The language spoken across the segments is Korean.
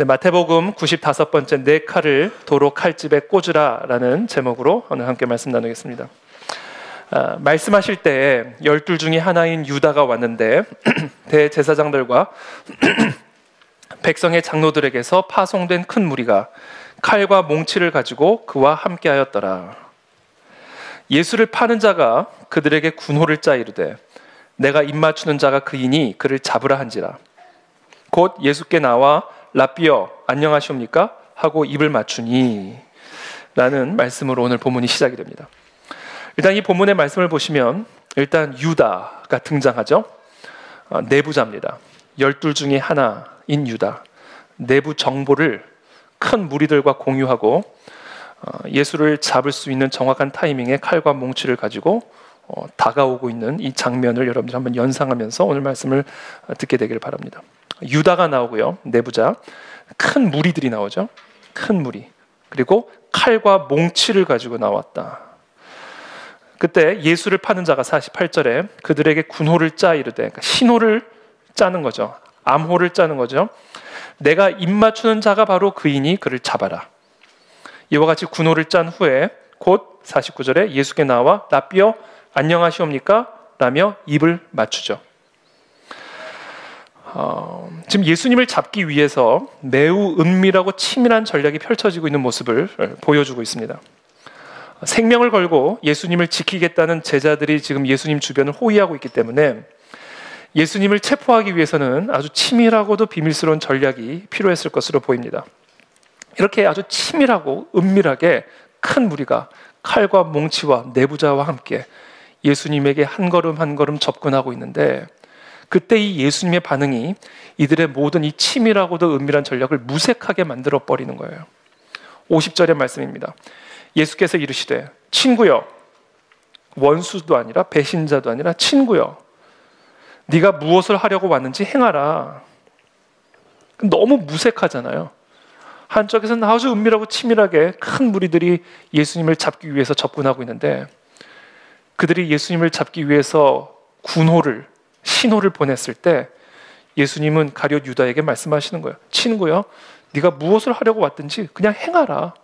네, 마태복음 95번째 내 칼을 도로 칼집에 꽂으라 라는 제목으로 오늘 함께 말씀 나누겠습니다. 말씀하실 때 12 중에 하나인 유다가 왔는데 대제사장들과 백성의 장로들에게서 파송된 큰 무리가 칼과 몽치를 가지고 그와 함께 하였더라. 예수를 파는 자가 그들에게 군호를 짜 이르되 내가 입맞추는 자가 그이니 그를 잡으라 한지라. 곧 예수께 나와 라삐여 안녕하시옵니까? 하고 입을 맞추니 라는 말씀으로 오늘 본문이 시작이 됩니다. 일단 이 본문의 말씀을 보시면 일단 유다가 등장하죠. 내부자입니다. 12 중에 하나인 유다. 내부 정보를 큰 무리들과 공유하고 예수를 잡을 수 있는 정확한 타이밍에 칼과 몽치를 가지고 다가오고 있는 이 장면을 여러분들 한번 연상하면서 오늘 말씀을 듣게 되기를 바랍니다. 유다가 나오고요. 내부자. 큰 무리들이 나오죠. 큰 무리. 그리고 칼과 몽치를 가지고 나왔다. 그때 예수를 파는 자가 48절에 그들에게 군호를 짜 이르되, 그러니까 신호를 짜는 거죠. 암호를 짜는 거죠. 내가 입맞추는 자가 바로 그이니 그를 잡아라. 이와 같이 군호를 짠 후에 곧 49절에 예수께 나와 라삐여 안녕하시옵니까? 라며 입을 맞추죠. 지금 예수님을 잡기 위해서 매우 은밀하고 치밀한 전략이 펼쳐지고 있는 모습을 보여주고 있습니다. 생명을 걸고 예수님을 지키겠다는 제자들이 지금 예수님 주변을 호위하고 있기 때문에 예수님을 체포하기 위해서는 아주 치밀하고도 비밀스러운 전략이 필요했을 것으로 보입니다. 이렇게 아주 치밀하고 은밀하게 큰 무리가 칼과 몽치와 내부자와 함께 예수님에게 한 걸음 한 걸음 접근하고 있는데 그때 이 예수님의 반응이 이들의 모든 이 치밀하고도 은밀한 전략을 무색하게 만들어 버리는 거예요. 50절의 말씀입니다. 예수께서 이르시되 친구여, 원수도 아니라 배신자도 아니라 친구여, 네가 무엇을 하려고 왔는지 행하라. 너무 무색하잖아요. 한쪽에서는 아주 은밀하고 치밀하게 큰 무리들이 예수님을 잡기 위해서 접근하고 있는데 그들이 예수님을 잡기 위해서 군호를, 신호를 보냈을 때 예수님은 가룟 유다에게 말씀하시는 거예요. 친구여, 네가 무엇을 하려고 왔든지 그냥 행하라.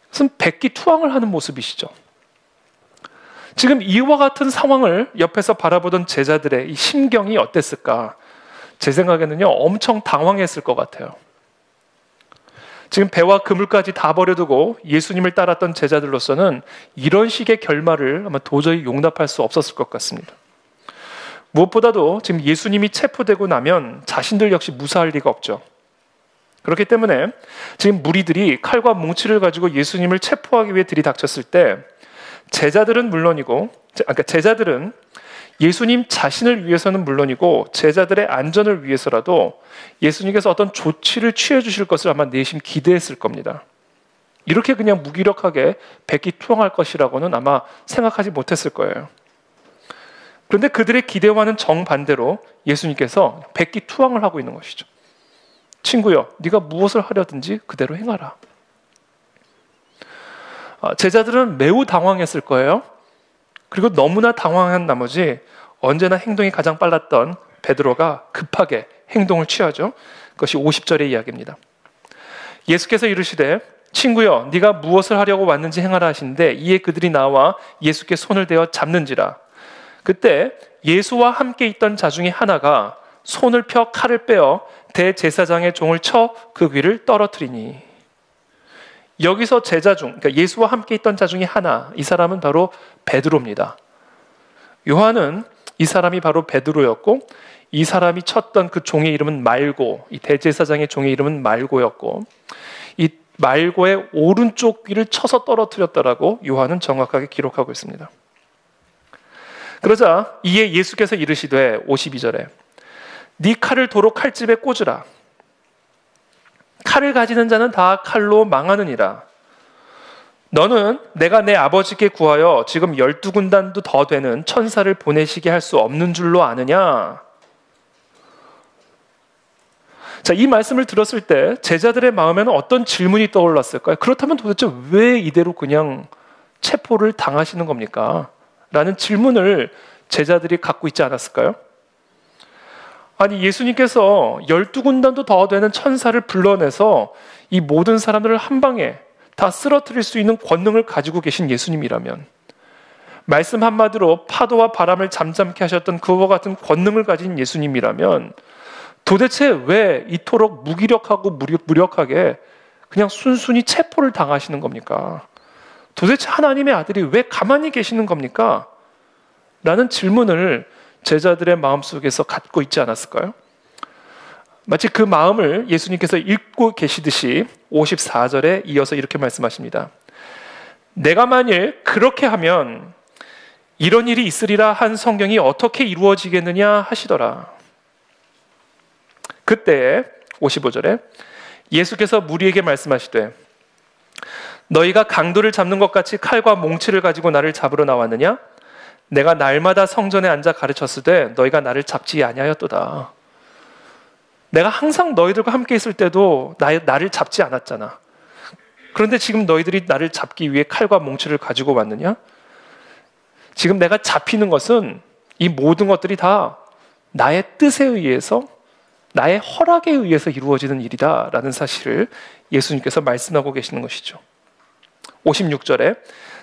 무슨 백기투항을 하는 모습이시죠. 지금 이와 같은 상황을 옆에서 바라보던 제자들의 이 심경이 어땠을까? 제 생각에는요, 엄청 당황했을 것 같아요. 지금 배와 그물까지 다 버려두고 예수님을 따랐던 제자들로서는 이런 식의 결말을 아마 도저히 용납할 수 없었을 것 같습니다. 무엇보다도 지금 예수님이 체포되고 나면 자신들 역시 무사할 리가 없죠. 그렇기 때문에 지금 무리들이 칼과 몽치를 가지고 예수님을 체포하기 위해 들이닥쳤을 때 제자들은 물론이고, 그러니까 제자들은 예수님 자신을 위해서는 물론이고 제자들의 안전을 위해서라도 예수님께서 어떤 조치를 취해 주실 것을 아마 내심 기대했을 겁니다. 이렇게 그냥 무기력하게 백기투항할 것이라고는 아마 생각하지 못했을 거예요. 그런데 그들의 기대와는 정반대로 예수님께서 백기투항을 하고 있는 것이죠. 친구여, 네가 무엇을 하려든지 그대로 행하라. 제자들은 매우 당황했을 거예요. 그리고 너무나 당황한 나머지 언제나 행동이 가장 빨랐던 베드로가 급하게 행동을 취하죠. 그것이 50절의 이야기입니다. 예수께서 이르시되 친구여, 네가 무엇을 하려고 왔는지 행하라 하시는데 이에 그들이 나와 예수께 손을 대어 잡는지라. 그때 예수와 함께 있던 자 중에 하나가 손을 펴 칼을 빼어 대제사장의 종을 쳐 그 귀를 떨어뜨리니. 여기서 제자 중, 그러니까 예수와 함께 있던 자 중에 하나, 이 사람은 바로 베드로입니다. 요한은 이 사람이 바로 베드로였고 이 사람이 쳤던 그 종의 이름은 말고, 이 대제사장의 종의 이름은 말고였고 이 말고의 오른쪽 귀를 쳐서 떨어뜨렸다라고 요한은 정확하게 기록하고 있습니다. 그러자 이에 예수께서 이르시되 52절에 네 칼을 도로 칼집에 꽂으라. 칼을 가지는 자는 다 칼로 망하느니라. 너는 내가 내 아버지께 구하여 지금 12군단도 더 되는 천사를 보내시게 할 수 없는 줄로 아느냐? 자, 이 말씀을 들었을 때 제자들의 마음에는 어떤 질문이 떠올랐을까요? 그렇다면 도대체 왜 이대로 그냥 체포를 당하시는 겁니까? 라는 질문을 제자들이 갖고 있지 않았을까요? 아니 예수님께서 12군단도 더 되는 천사를 불러내서 이 모든 사람들을 한 방에 다 쓰러뜨릴 수 있는 권능을 가지고 계신 예수님이라면, 말씀 한마디로 파도와 바람을 잠잠케 하셨던 그와 같은 권능을 가진 예수님이라면 도대체 왜 이토록 무기력하고 무력하게 그냥 순순히 체포를 당하시는 겁니까? 도대체 하나님의 아들이 왜 가만히 계시는 겁니까? 라는 질문을 제자들의 마음속에서 갖고 있지 않았을까요? 마치 그 마음을 예수님께서 읽고 계시듯이 54절에 이어서 이렇게 말씀하십니다. 내가 만일 그렇게 하면 이런 일이 있으리라 한 성경이 어떻게 이루어지겠느냐 하시더라. 그때 55절에 예수께서 무리에게 말씀하시되 너희가 강도를 잡는 것 같이 칼과 몽치를 가지고 나를 잡으러 나왔느냐? 내가 날마다 성전에 앉아 가르쳤으되 너희가 나를 잡지 아니하였도다. 내가 항상 너희들과 함께 있을 때도 나를 잡지 않았잖아. 그런데 지금 너희들이 나를 잡기 위해 칼과 몽치를 가지고 왔느냐? 지금 내가 잡히는 것은 이 모든 것들이 다 나의 뜻에 의해서, 나의 허락에 의해서 이루어지는 일이다 라는 사실을 예수님께서 말씀하고 계시는 것이죠. 56절에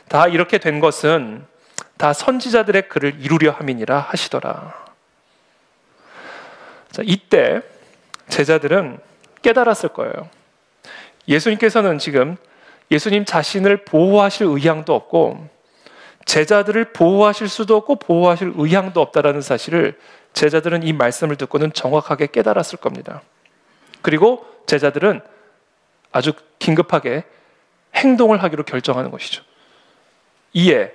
다 이렇게 된 것은 다 선지자들의 글을 이루려 함이니라 하시더라. 자, 이때 제자들은 깨달았을 거예요. 예수님께서는 지금 예수님 자신을 보호하실 의향도 없고 제자들을 보호하실 수도 없고 보호하실 의향도 없다라는 사실을 제자들은 이 말씀을 듣고는 정확하게 깨달았을 겁니다. 그리고 제자들은 아주 긴급하게 행동을 하기로 결정하는 것이죠. 이에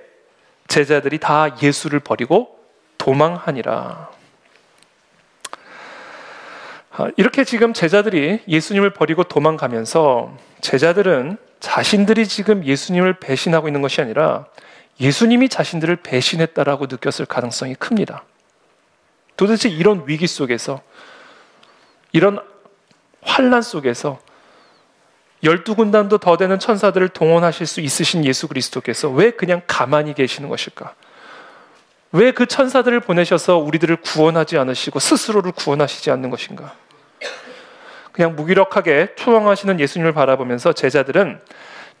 제자들이 다 예수를 버리고 도망하니라. 이렇게 지금 제자들이 예수님을 버리고 도망가면서 제자들은 자신들이 지금 예수님을 배신하고 있는 것이 아니라 예수님이 자신들을 배신했다라고 느꼈을 가능성이 큽니다. 도대체 이런 위기 속에서, 이런 환난 속에서 12군단도 더 되는 천사들을 동원하실 수 있으신 예수 그리스도께서 왜 그냥 가만히 계시는 것일까? 왜 그 천사들을 보내셔서 우리들을 구원하지 않으시고 스스로를 구원하시지 않는 것인가? 그냥 무기력하게 투항하시는 예수님을 바라보면서 제자들은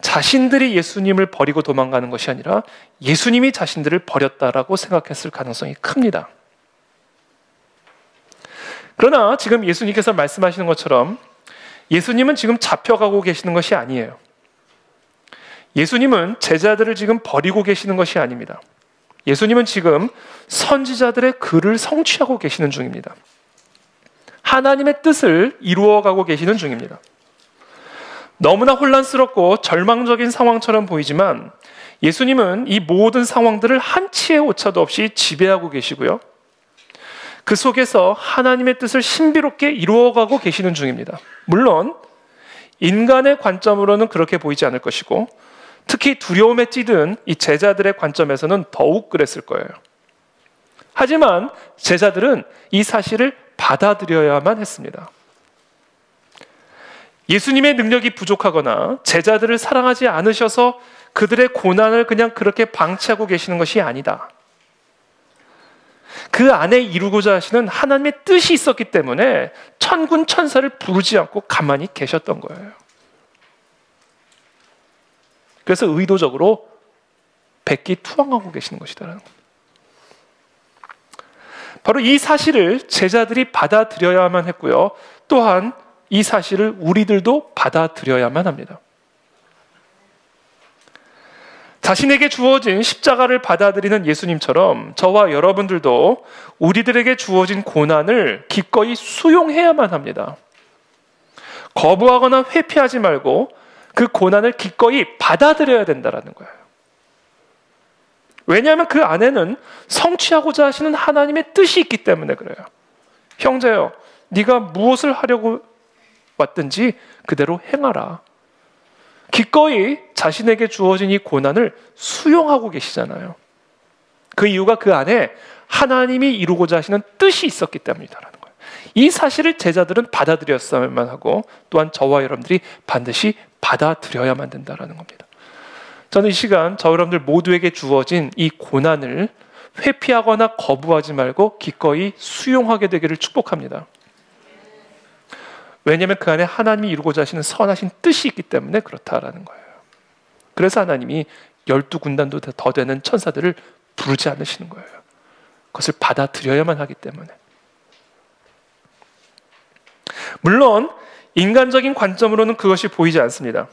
자신들이 예수님을 버리고 도망가는 것이 아니라 예수님이 자신들을 버렸다라고 생각했을 가능성이 큽니다. 그러나 지금 예수님께서 말씀하시는 것처럼 예수님은 지금 잡혀가고 계시는 것이 아니에요. 예수님은 제자들을 지금 버리고 계시는 것이 아닙니다. 예수님은 지금 선지자들의 글을 성취하고 계시는 중입니다. 하나님의 뜻을 이루어가고 계시는 중입니다. 너무나 혼란스럽고 절망적인 상황처럼 보이지만 예수님은 이 모든 상황들을 한치의 오차도 없이 지배하고 계시고요. 그 속에서 하나님의 뜻을 신비롭게 이루어가고 계시는 중입니다. 물론 인간의 관점으로는 그렇게 보이지 않을 것이고 특히 두려움에 찌든 이 제자들의 관점에서는 더욱 그랬을 거예요. 하지만 제자들은 이 사실을 받아들여야만 했습니다. 예수님의 능력이 부족하거나 제자들을 사랑하지 않으셔서 그들의 고난을 그냥 그렇게 방치하고 계시는 것이 아니다. 그 안에 이루고자 하시는 하나님의 뜻이 있었기 때문에 천군 천사를 부르지 않고 가만히 계셨던 거예요. 그래서 의도적으로 백기투항하고 계시는 것이다라는 겁니다. 바로 이 사실을 제자들이 받아들여야만 했고요. 또한 이 사실을 우리들도 받아들여야만 합니다. 자신에게 주어진 십자가를 받아들이는 예수님처럼 저와 여러분들도 우리들에게 주어진 고난을 기꺼이 수용해야만 합니다. 거부하거나 회피하지 말고 그 고난을 기꺼이 받아들여야 된다는 거예요. 왜냐하면 그 안에는 성취하고자 하시는 하나님의 뜻이 있기 때문에 그래요. 형제요, 네가 무엇을 하려고 왔든지 그대로 행하라. 기꺼이 자신에게 주어진 이 고난을 수용하고 계시잖아요. 그 이유가 그 안에 하나님이 이루고자 하시는 뜻이 있었기 때문이다라는 거예요. 이 사실을 제자들은 받아들였어야만 하고 또한 저와 여러분들이 반드시 받아들여야만 된다라는 겁니다. 저는 이 시간 저 여러분들 모두에게 주어진 이 고난을 회피하거나 거부하지 말고 기꺼이 수용하게 되기를 축복합니다. 왜냐하면 그 안에 하나님이 이루고자 하시는 선하신 뜻이 있기 때문에 그렇다라는 거예요. 그래서 하나님이 12군단도 더 되는 천사들을 부르지 않으시는 거예요. 그것을 받아들여야만 하기 때문에. 물론 인간적인 관점으로는 그것이 보이지 않습니다.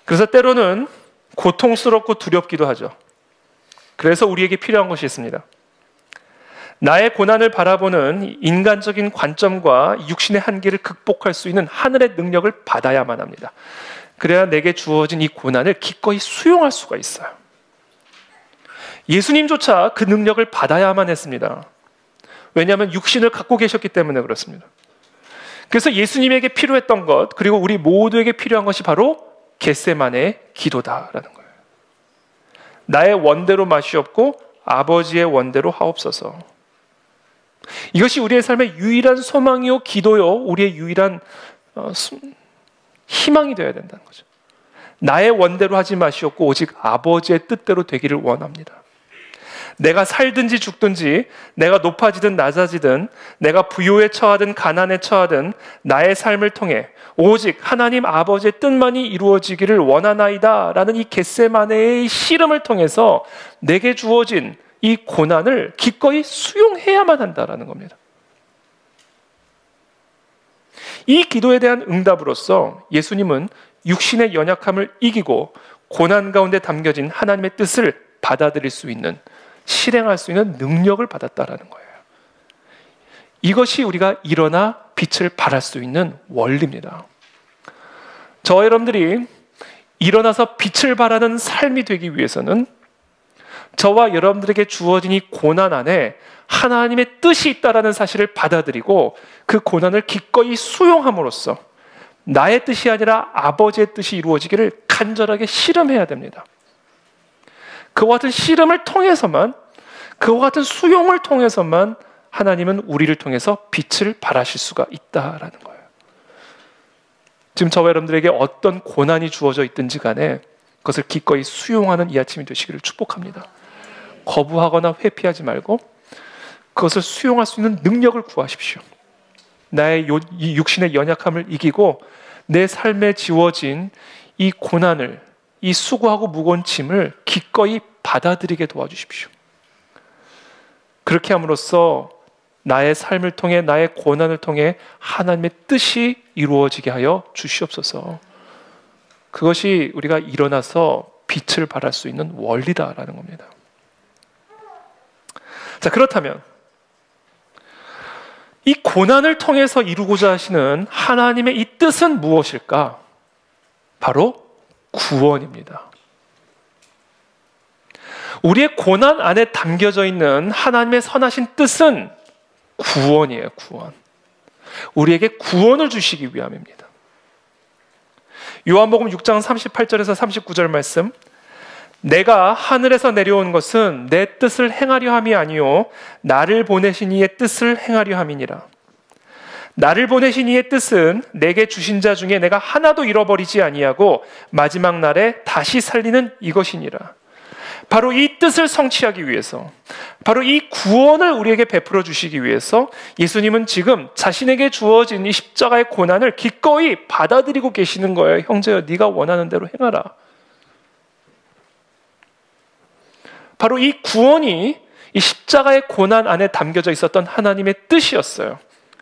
그래서 때로는 고통스럽고 두렵기도 하죠. 그래서 우리에게 필요한 것이 있습니다. 나의 고난을 바라보는 인간적인 관점과 육신의 한계를 극복할 수 있는 하늘의 능력을 받아야만 합니다. 그래야 내게 주어진 이 고난을 기꺼이 수용할 수가 있어요. 예수님조차 그 능력을 받아야만 했습니다. 왜냐하면 육신을 갖고 계셨기 때문에 그렇습니다. 그래서 예수님에게 필요했던 것, 그리고 우리 모두에게 필요한 것이 바로 겟세마네의 기도다라는 거예요. 나의 원대로 마시옵고 아버지의 원대로 하옵소서. 이것이 우리의 삶의 유일한 소망이요 기도요 우리의 유일한 희망이 되어야 된다는 거죠. 나의 원대로 하지 마시옵고 오직 아버지의 뜻대로 되기를 원합니다. 내가 살든지 죽든지, 내가 높아지든 낮아지든, 내가 부요에 처하든 가난에 처하든 나의 삶을 통해 오직 하나님 아버지의 뜻만이 이루어지기를 원하나이다 라는 이 겟세마네의 씨름을 통해서 내게 주어진 이 고난을 기꺼이 수용해야만 한다라는 겁니다. 이 기도에 대한 응답으로서 예수님은 육신의 연약함을 이기고 고난 가운데 담겨진 하나님의 뜻을 받아들일 수 있는, 실행할 수 있는 능력을 받았다라는 거예요. 이것이 우리가 일어나 빛을 발할 수 있는 원리입니다. 저와 여러분들이 일어나서 빛을 발하는 삶이 되기 위해서는 저와 여러분들에게 주어진 이 고난 안에 하나님의 뜻이 있다라는 사실을 받아들이고 그 고난을 기꺼이 수용함으로써 나의 뜻이 아니라 아버지의 뜻이 이루어지기를 간절하게 씨름해야 됩니다. 그와 같은 씨름을 통해서만, 그와 같은 수용을 통해서만 하나님은 우리를 통해서 빛을 발하실 수가 있다라는 거예요. 지금 저와 여러분들에게 어떤 고난이 주어져 있든지 간에 그것을 기꺼이 수용하는 이 아침이 되시기를 축복합니다. 거부하거나 회피하지 말고 그것을 수용할 수 있는 능력을 구하십시오. 나의 이 육신의 연약함을 이기고 내 삶에 지워진 이 고난을, 이 수고하고 무거운 짐을 기꺼이 받아들이게 도와주십시오. 그렇게 함으로써 나의 삶을 통해, 나의 고난을 통해 하나님의 뜻이 이루어지게 하여 주시옵소서. 그것이 우리가 일어나서 빛을 발할 수 있는 원리다라는 겁니다. 자, 그렇다면 이 고난을 통해서 이루고자 하시는 하나님의 이 뜻은 무엇일까? 바로 구원입니다. 우리의 고난 안에 담겨져 있는 하나님의 선하신 뜻은 구원이에요, 구원. 우리에게 구원을 주시기 위함입니다. 요한복음 6장 38절에서 39절 말씀, 내가 하늘에서 내려온 것은 내 뜻을 행하려 함이 아니요 나를 보내신 이의 뜻을 행하려 함이니라. 나를 보내신 이의 뜻은 내게 주신 자 중에 내가 하나도 잃어버리지 아니하고 마지막 날에 다시 살리는 이것이니라. 바로 이 뜻을 성취하기 위해서, 바로 이 구원을 우리에게 베풀어 주시기 위해서 예수님은 지금 자신에게 주어진 이 십자가의 고난을 기꺼이 받아들이고 계시는 거예요. 형제여, 네가 원하는 대로 행하라. 바로 이 구원이 이 십자가의 고난 안에 담겨져 있었던 하나님의 뜻이었어요.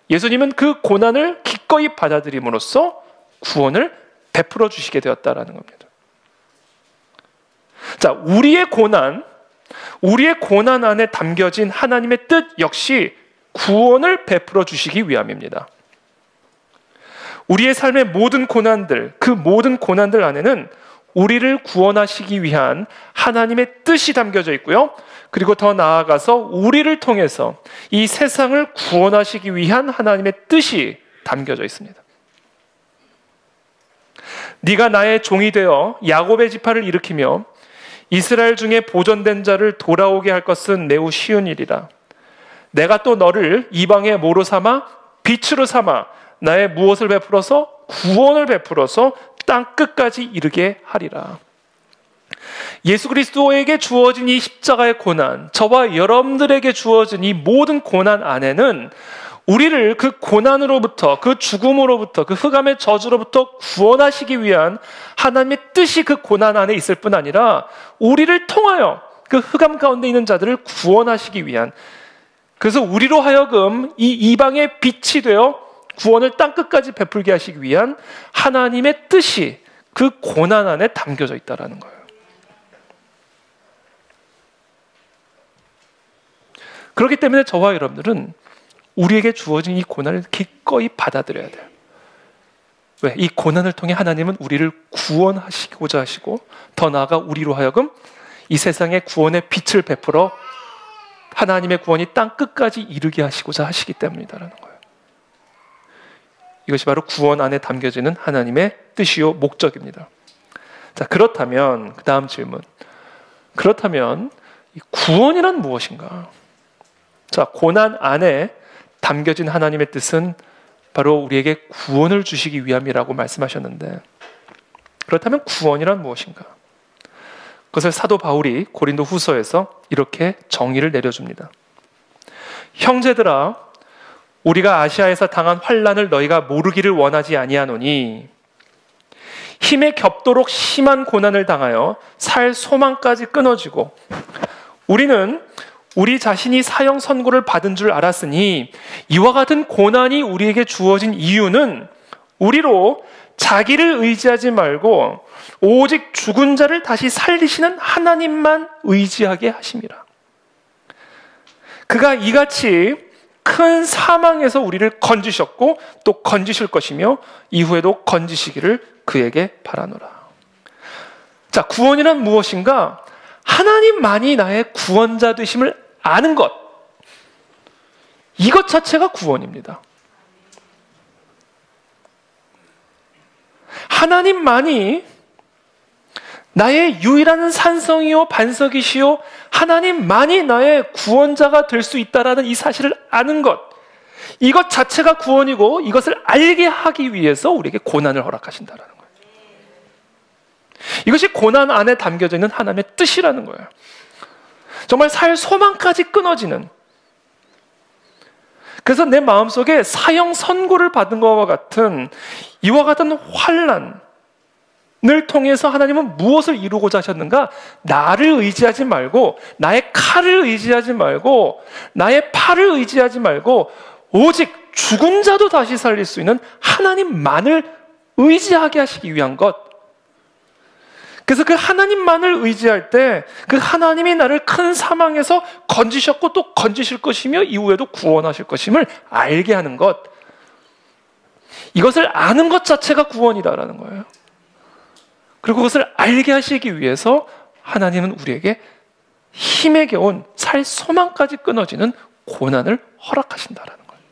예수님은 그 고난을 기꺼이 받아들임으로써 구원을 베풀어 주시게 되었다라는 겁니다. 자, 우리의 고난 안에 담겨진 하나님의 뜻 역시 구원을 베풀어 주시기 위함입니다. 우리의 삶의 모든 고난들, 그 모든 고난들 안에는 우리를 구원하시기 위한 하나님의 뜻이 담겨져 있고요. 그리고 더 나아가서 우리를 통해서 이 세상을 구원하시기 위한 하나님의 뜻이 담겨져 있습니다. 네가 나의 종이 되어 야곱의 지파를 일으키며 이스라엘 중에 보존된 자를 돌아오게 할 것은 매우 쉬운 일이라. 내가 또 너를 이방의 모로 삼아 빛으로 삼아 나의 무엇을 베풀어서 구원을 베풀어서 땅 끝까지 이르게 하리라. 예수 그리스도에게 주어진 이 십자가의 고난, 저와 여러분들에게 주어진 이 모든 고난 안에는 우리를 그 고난으로부터, 그 죽음으로부터, 그 흑암의 저주로부터 구원하시기 위한 하나님의 뜻이 그 고난 안에 있을 뿐 아니라 우리를 통하여 그 흑암 가운데 있는 자들을 구원하시기 위한, 그래서 우리로 하여금 이 이방의 빛이 되어 구원을 땅끝까지 베풀게 하시기 위한 하나님의 뜻이 그 고난 안에 담겨져 있다는 거예요. 그렇기 때문에 저와 여러분들은 우리에게 주어진 이 고난을 기꺼이 받아들여야 돼요. 왜? 이 고난을 통해 하나님은 우리를 구원하시고자 하시고, 더 나아가 우리로 하여금 이 세상에 구원의 빛을 베풀어 하나님의 구원이 땅 끝까지 이르게 하시고자 하시기 때문이다라는 거예요. 이것이 바로 구원 안에 담겨지는 하나님의 뜻이요 목적입니다. 자, 그렇다면 그 다음 질문. 그렇다면 이 구원이란 무엇인가? 자, 고난 안에 담겨진 하나님의 뜻은 바로 우리에게 구원을 주시기 위함이라고 말씀하셨는데, 그렇다면 구원이란 무엇인가? 그것을 사도 바울이 고린도 후서에서 이렇게 정의를 내려줍니다. 형제들아, 우리가 아시아에서 당한 환난을 너희가 모르기를 원하지 아니하노니 힘에 겹도록 심한 고난을 당하여 살 소망까지 끊어지고, 우리는 우리 자신이 사형 선고를 받은 줄 알았으니 이와 같은 고난이 우리에게 주어진 이유는 우리로 자기를 의지하지 말고 오직 죽은 자를 다시 살리시는 하나님만 의지하게 하심이라. 그가 이같이 큰 사망에서 우리를 건지셨고 또 건지실 것이며 이후에도 건지시기를 그에게 바라노라. 자, 구원이란 무엇인가? 하나님만이 나의 구원자 되심을 아는 것, 이것 자체가 구원입니다. 하나님만이 나의 유일한 산성이요 반석이시요 하나님만이 나의 구원자가 될 수 있다라는 이 사실을 아는 것, 이것 자체가 구원이고, 이것을 알게 하기 위해서 우리에게 고난을 허락하신다라는 거예요. 이것이 고난 안에 담겨져 있는 하나님의 뜻이라는 거예요. 정말 살 소망까지 끊어지는, 그래서 내 마음속에 사형 선고를 받은 것과 같은 이와 같은 환난을 통해서 하나님은 무엇을 이루고자 하셨는가? 나를 의지하지 말고, 나의 칼을 의지하지 말고, 나의 팔을 의지하지 말고 오직 죽은 자도 다시 살릴 수 있는 하나님만을 의지하게 하시기 위한 것. 그래서 그 하나님만을 의지할 때 그 하나님이 나를 큰 사망에서 건지셨고 또 건지실 것이며 이후에도 구원하실 것임을 알게 하는 것, 이것을 아는 것 자체가 구원이다라는 거예요. 그리고 그것을 알게 하시기 위해서 하나님은 우리에게 힘에 겨운 살 소망까지 끊어지는 고난을 허락하신다라는 거예요.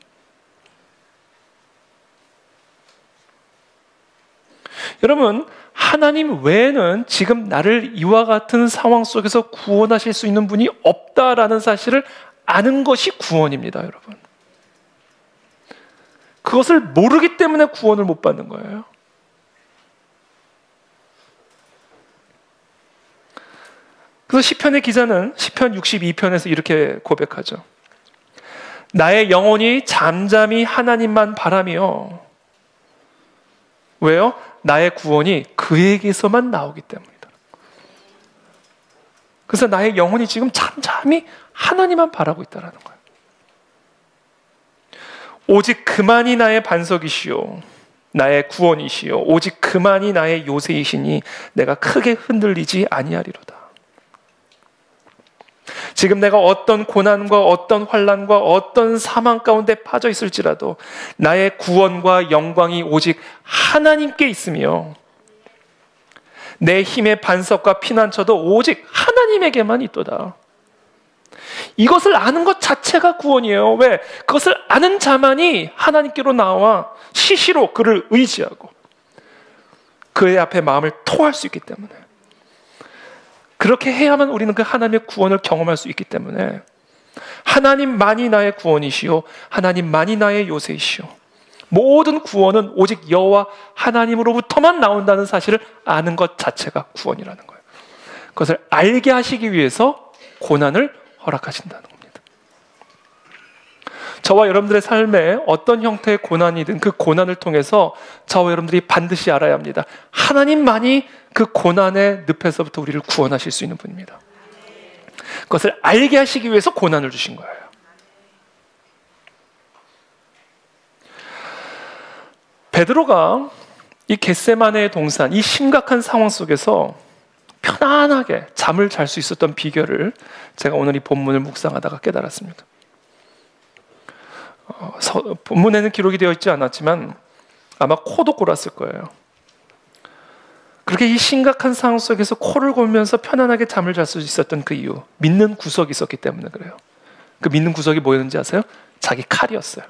여러분, 하나님 외에는 지금 나를 이와 같은 상황 속에서 구원하실 수 있는 분이 없다라는 사실을 아는 것이 구원입니다, 여러분. 그것을 모르기 때문에 구원을 못 받는 거예요. 그래서 시편의 기자는 시편 62편에서 이렇게 고백하죠. 나의 영혼이 잠잠히 하나님만 바라며. 왜요? 나의 구원이 그에게서만 나오기 때문이다. 그래서 나의 영혼이 지금 잠잠히 하나님만 바라고 있다는 거예요. 오직 그만이 나의 반석이시오, 나의 구원이시오, 오직 그만이 나의 요새이시니 내가 크게 흔들리지 아니하리로다. 지금 내가 어떤 고난과 어떤 환난과 어떤 사망 가운데 빠져 있을지라도 나의 구원과 영광이 오직 하나님께 있으며 내 힘의 반석과 피난처도 오직 하나님에게만 있도다. 이것을 아는 것 자체가 구원이에요. 왜? 그것을 아는 자만이 하나님께로 나와 시시로 그를 의지하고 그의 앞에 마음을 토할 수 있기 때문에, 그렇게 해야만 우리는 그 하나님의 구원을 경험할 수 있기 때문에 하나님만이 나의 구원이시오, 하나님만이 나의 요새이시오. 모든 구원은 오직 여호와 하나님으로부터만 나온다는 사실을 아는 것 자체가 구원이라는 거예요. 그것을 알게 하시기 위해서 고난을 허락하신다는 겁니다. 저와 여러분들의 삶에 어떤 형태의 고난이든 그 고난을 통해서 저와 여러분들이 반드시 알아야 합니다. 하나님만이 그 고난의 늪에서부터 우리를 구원하실 수 있는 분입니다. 그것을 알게 하시기 위해서 고난을 주신 거예요. 베드로가 이 겟세마네의 동산, 이 심각한 상황 속에서 편안하게 잠을 잘 수 있었던 비결을 제가 오늘 이 본문을 묵상하다가 깨달았습니다. 본문에는 기록이 되어 있지 않았지만 아마 코도 골았을 거예요. 그렇게 이 심각한 상황 속에서 코를 골면서 편안하게 잠을 잘 수 있었던 그 이유, 믿는 구석이 있었기 때문에 그래요. 그 믿는 구석이 뭐였는지 아세요? 자기 칼이었어요.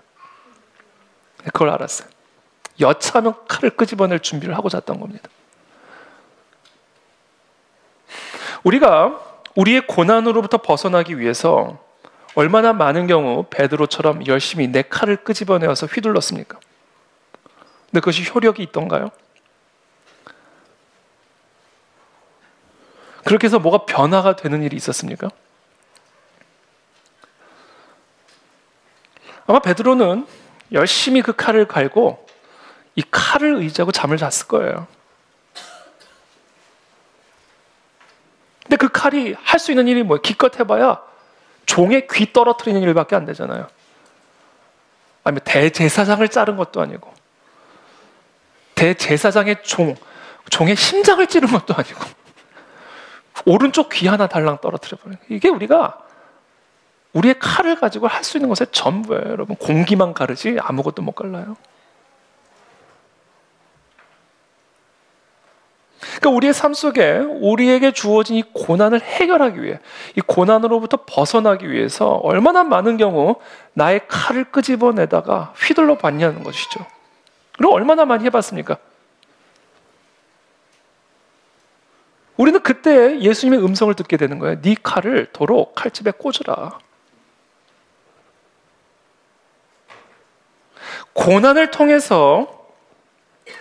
그걸 알았어요. 여차하면 칼을 끄집어낼 준비를 하고 잤던 겁니다. 우리가 우리의 고난으로부터 벗어나기 위해서 얼마나 많은 경우 베드로처럼 열심히 내 칼을 끄집어내어서 휘둘렀습니까? 근데 그것이 효력이 있던가요? 그렇게 해서 뭐가 변화가 되는 일이 있었습니까? 아마 베드로는 열심히 그 칼을 갈고 이 칼을 의지하고 잠을 잤을 거예요. 근데 그 칼이 할 수 있는 일이 뭐예요? 기껏 해봐야 종의 귀 떨어뜨리는 일밖에 안 되잖아요. 아니면 대제사장을 자른 것도 아니고 대제사장의 종의 심장을 찌른 것도 아니고 오른쪽 귀 하나 달랑 떨어뜨려버려요. 이게 우리의 칼을 가지고 할 수 있는 것의 전부예요. 여러분, 공기만 가르지 아무것도 못 갈라요. 그러니까 우리의 삶 속에 우리에게 주어진 이 고난을 해결하기 위해, 이 고난으로부터 벗어나기 위해서 얼마나 많은 경우 나의 칼을 끄집어내다가 휘둘러 봤냐는 것이죠. 그리고 얼마나 많이 해봤습니까? 우리는 그때 예수님의 음성을 듣게 되는 거예요. 네 칼을 도로 칼집에 꽂으라. 고난을 통해서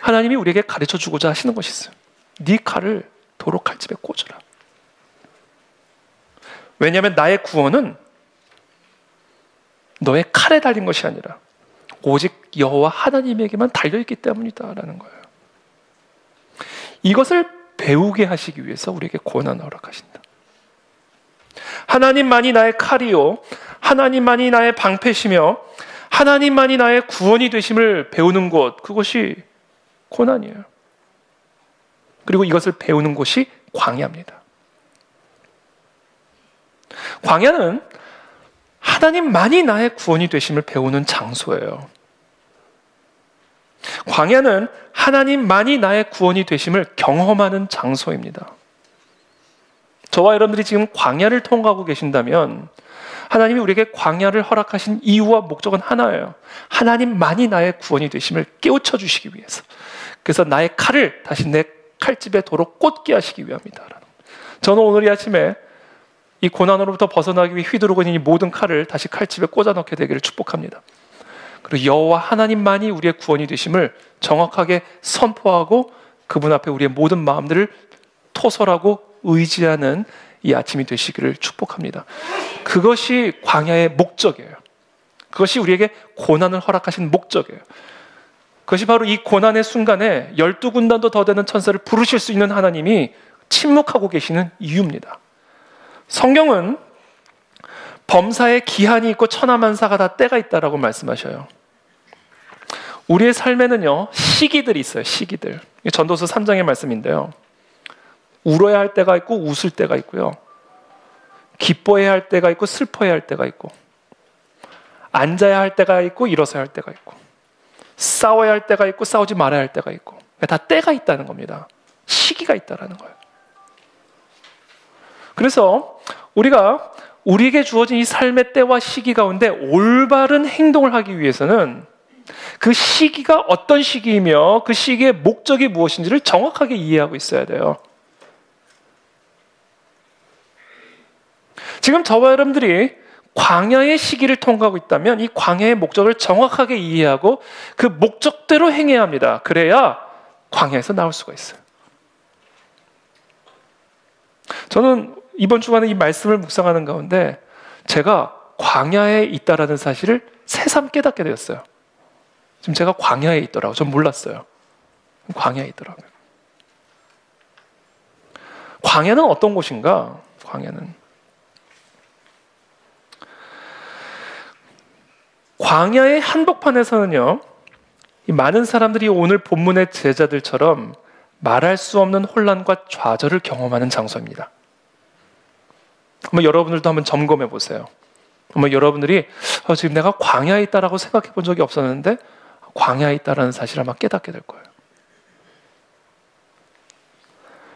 하나님이 우리에게 가르쳐 주고자 하시는 것이 있어요. 네 칼을 도로 칼집에 꽂으라. 왜냐하면 나의 구원은 너의 칼에 달린 것이 아니라 오직 여호와 하나님에게만 달려있기 때문이다라는 거예요. 이것을 배우게 하시기 위해서 우리에게 고난을 허락하신다. 하나님만이 나의 칼이요, 하나님만이 나의 방패시며 하나님만이 나의 구원이 되심을 배우는 곳, 그것이 고난이에요. 그리고 이것을 배우는 곳이 광야입니다. 광야는 하나님만이 나의 구원이 되심을 배우는 장소예요. 광야는 하나님만이 나의 구원이 되심을 경험하는 장소입니다. 저와 여러분들이 지금 광야를 통과하고 계신다면 하나님이 우리에게 광야를 허락하신 이유와 목적은 하나예요. 하나님만이 나의 구원이 되심을 깨우쳐 주시기 위해서. 그래서 나의 칼을 다시 내 칼집에 도로 꽂게 하시기 위함이다. 저는 오늘 이 아침에 이 고난으로부터 벗어나기 위해 휘두르고 있는 이 모든 칼을 다시 칼집에 꽂아 넣게 되기를 축복합니다. 그리고 여호와 하나님만이 우리의 구원이 되심을 정확하게 선포하고 그분 앞에 우리의 모든 마음들을 토설하고 의지하는 이 아침이 되시기를 축복합니다. 그것이 광야의 목적이에요. 그것이 우리에게 고난을 허락하신 목적이에요. 그것이 바로 이 고난의 순간에 12군단도 더 되는 천사를 부르실 수 있는 하나님이 침묵하고 계시는 이유입니다. 성경은 범사에 기한이 있고 천하만사가 다 때가 있다라고 말씀하셔요. 우리의 삶에는요, 시기들이 있어요. 시기들. 전도서 3장의 말씀인데요. 울어야 할 때가 있고 웃을 때가 있고요. 기뻐해야 할 때가 있고 슬퍼해야 할 때가 있고, 앉아야 할 때가 있고 일어서야 할 때가 있고, 싸워야 할 때가 있고 싸우지 말아야 할 때가 있고, 다 때가 있다는 겁니다. 시기가 있다는 거예요. 그래서 우리가 우리에게 주어진 이 삶의 때와 시기 가운데 올바른 행동을 하기 위해서는 그 시기가 어떤 시기이며 그 시기의 목적이 무엇인지를 정확하게 이해하고 있어야 돼요. 지금 저와 여러분들이 광야의 시기를 통과하고 있다면 이 광야의 목적을 정확하게 이해하고 그 목적대로 행해야 합니다. 그래야 광야에서 나올 수가 있어요. 저는 이번 주간에 이 말씀을 묵상하는 가운데 제가 광야에 있다라는 사실을 새삼 깨닫게 되었어요. 지금 제가 광야에 있더라고요. 전 몰랐어요. 광야에 있더라고요. 광야는 어떤 곳인가? 광야의 한복판에서는요, 많은 사람들이 오늘 본문의 제자들처럼 말할 수 없는 혼란과 좌절을 경험하는 장소입니다. 한번 여러분들도 한번 점검해 보세요. 한번 여러분들이 지금 내가 광야에 있다라고 생각해 본 적이 없었는데 광야에 있다라는 사실을 아마 깨닫게 될 거예요.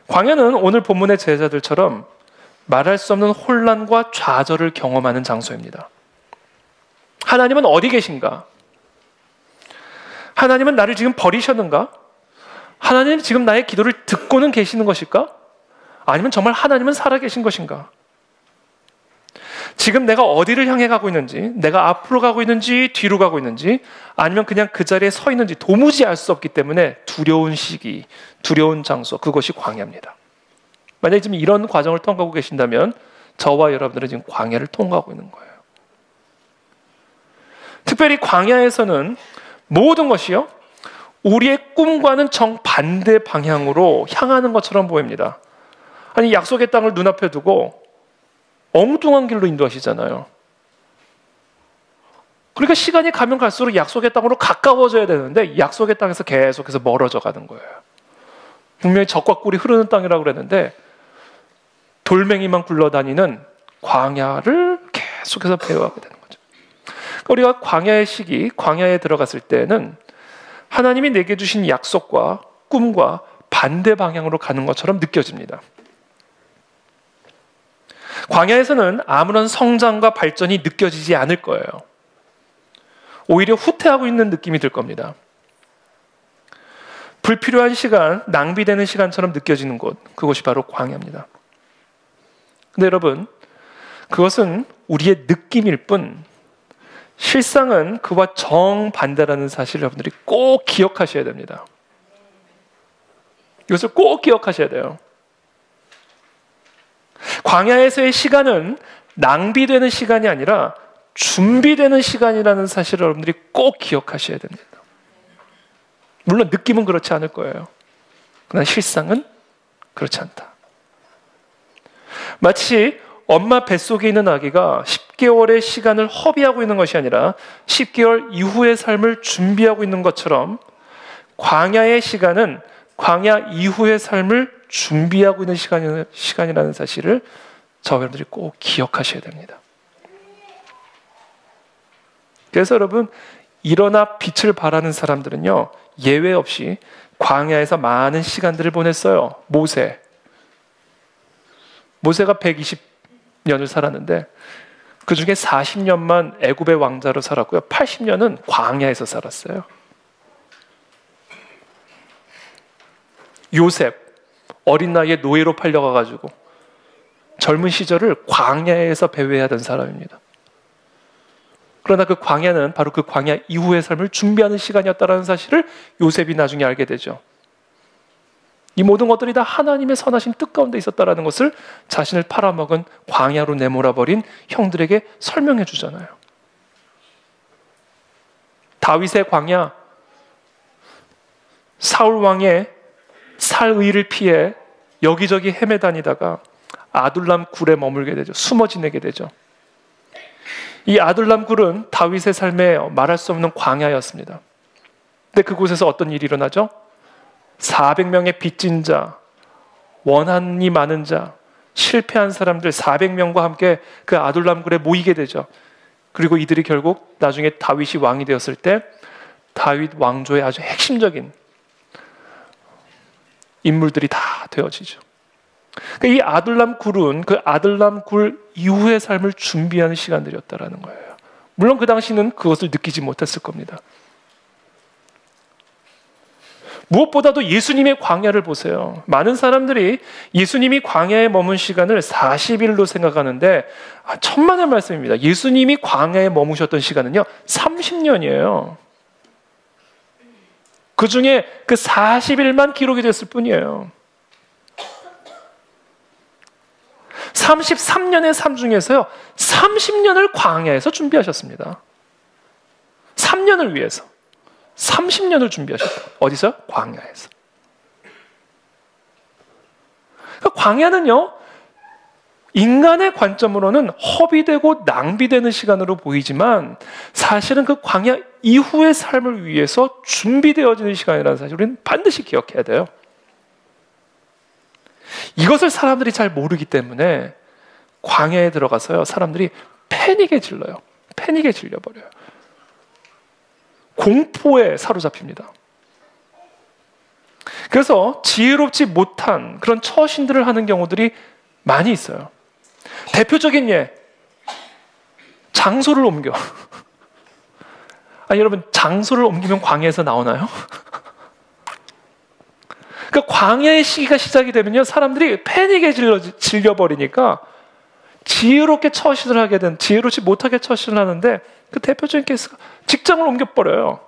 광야는 오늘 본문의 제자들처럼 말할 수 없는 혼란과 좌절을 경험하는 장소입니다. 하나님은 어디 계신가? 하나님은 나를 지금 버리셨는가? 하나님은 지금 나의 기도를 듣고는 계시는 것일까? 아니면 정말 하나님은 살아계신 것인가? 지금 내가 어디를 향해 가고 있는지, 내가 앞으로 가고 있는지 뒤로 가고 있는지, 아니면 그냥 그 자리에 서 있는지 도무지 알 수 없기 때문에 두려운 시기, 두려운 장소, 그것이 광야입니다. 만약에 지금 이런 과정을 통과하고 계신다면 저와 여러분들은 지금 광야를 통과하고 있는 거예요. 특별히 광야에서는 모든 것이요, 우리의 꿈과는 정반대 방향으로 향하는 것처럼 보입니다. 아니, 약속의 땅을 눈앞에 두고 엉뚱한 길로 인도하시잖아요. 그러니까 시간이 가면 갈수록 약속의 땅으로 가까워져야 되는데 약속의 땅에서 계속해서 멀어져 가는 거예요. 분명히 젖과 꿀이 흐르는 땅이라고 그랬는데 돌멩이만 굴러다니는 광야를 계속해서 배워가게 되는 거죠. 우리가 광야의 시기, 광야에 들어갔을 때는 하나님이 내게 주신 약속과 꿈과 반대 방향으로 가는 것처럼 느껴집니다. 광야에서는 아무런 성장과 발전이 느껴지지 않을 거예요. 오히려 후퇴하고 있는 느낌이 들 겁니다. 불필요한 시간, 낭비되는 시간처럼 느껴지는 곳, 그것이 바로 광야입니다. 근데 여러분, 그것은 우리의 느낌일 뿐 실상은 그와 정반대라는 사실을 여러분들이 꼭 기억하셔야 됩니다. 이것을 꼭 기억하셔야 돼요. 광야에서의 시간은 낭비되는 시간이 아니라 준비되는 시간이라는 사실을 여러분들이 꼭 기억하셔야 됩니다. 물론 느낌은 그렇지 않을 거예요. 그러나 실상은 그렇지 않다. 마치 엄마 뱃속에 있는 아기가 10개월의 시간을 허비하고 있는 것이 아니라 10개월 이후의 삶을 준비하고 있는 것처럼 광야의 시간은 광야 이후의 삶을 준비하고 있는 시간이라는 사실을 저와 여러분들이 꼭 기억하셔야 됩니다. 그래서 여러분, 일어나 빛을 발하는 사람들은요, 예외 없이 광야에서 많은 시간들을 보냈어요. 모세가 120년을 살았는데 그 중에 40년만 애굽의 왕자로 살았고요. 80년은 광야에서 살았어요. 요셉, 어린 나이에 노예로 팔려가가지고 젊은 시절을 광야에서 배회하던 사람입니다. 그러나 그 광야는 바로 그 광야 이후의 삶을 준비하는 시간이었다는 사실을 요셉이 나중에 알게 되죠. 이 모든 것들이 다 하나님의 선하신 뜻 가운데 있었다는 것을 자신을 팔아먹은 광야로 내몰아버린 형들에게 설명해 주잖아요. 다윗의 광야, 사울 왕의 살의를 피해 여기저기 헤매다니다가 아둘람 굴에 머물게 되죠. 숨어 지내게 되죠. 이 아둘람 굴은 다윗의 삶에 말할 수 없는 광야였습니다. 근데 그곳에서 어떤 일이 일어나죠? 400명의 빚진 자, 원한이 많은 자, 실패한 사람들 400명과 함께 그 아둘람 굴에 모이게 되죠. 그리고 이들이 결국 나중에 다윗이 왕이 되었을 때 다윗 왕조의 아주 핵심적인 인물들이 다 되어지죠. 그러니까 이 아둘람 굴은 그 아둘람 굴 이후의 삶을 준비하는 시간들이었다라는 거예요. 물론 그 당시는 그것을 느끼지 못했을 겁니다. 무엇보다도 예수님의 광야를 보세요. 많은 사람들이 예수님이 광야에 머문 시간을 40일로 생각하는데 천만의 말씀입니다. 예수님이 광야에 머무셨던 시간은요 30년이에요. 그 중에 그 40일만 기록이 됐을 뿐이에요. 33년의 삶 중에서요 30년을 광야에서 준비하셨습니다. 3년을 위해서 30년을 준비하셨다. 어디서? 광야에서. 그러니까 광야는요 인간의 관점으로는 허비되고 낭비되는 시간으로 보이지만 사실은 그 광야 이후의 삶을 위해서 준비되어지는 시간이라는 사실을 우리는 반드시 기억해야 돼요. 이것을 사람들이 잘 모르기 때문에 광야에 들어가서요 사람들이 패닉에 질러요. 패닉에 질려버려요. 공포에 사로잡힙니다. 그래서 지혜롭지 못한 그런 처신들을 하는 경우들이 많이 있어요. 대표적인 예, 장소를 옮겨. 아니 여러분 장소를 옮기면 광야에서 나오나요? 그러니까 광야의 시기가 시작이 되면요 사람들이 패닉에 질려버리니까 지혜롭게 처신을 하게 된, 지혜롭지 못하게 처신을 하는데 그 대표적인 케이스가 직장을 옮겨버려요.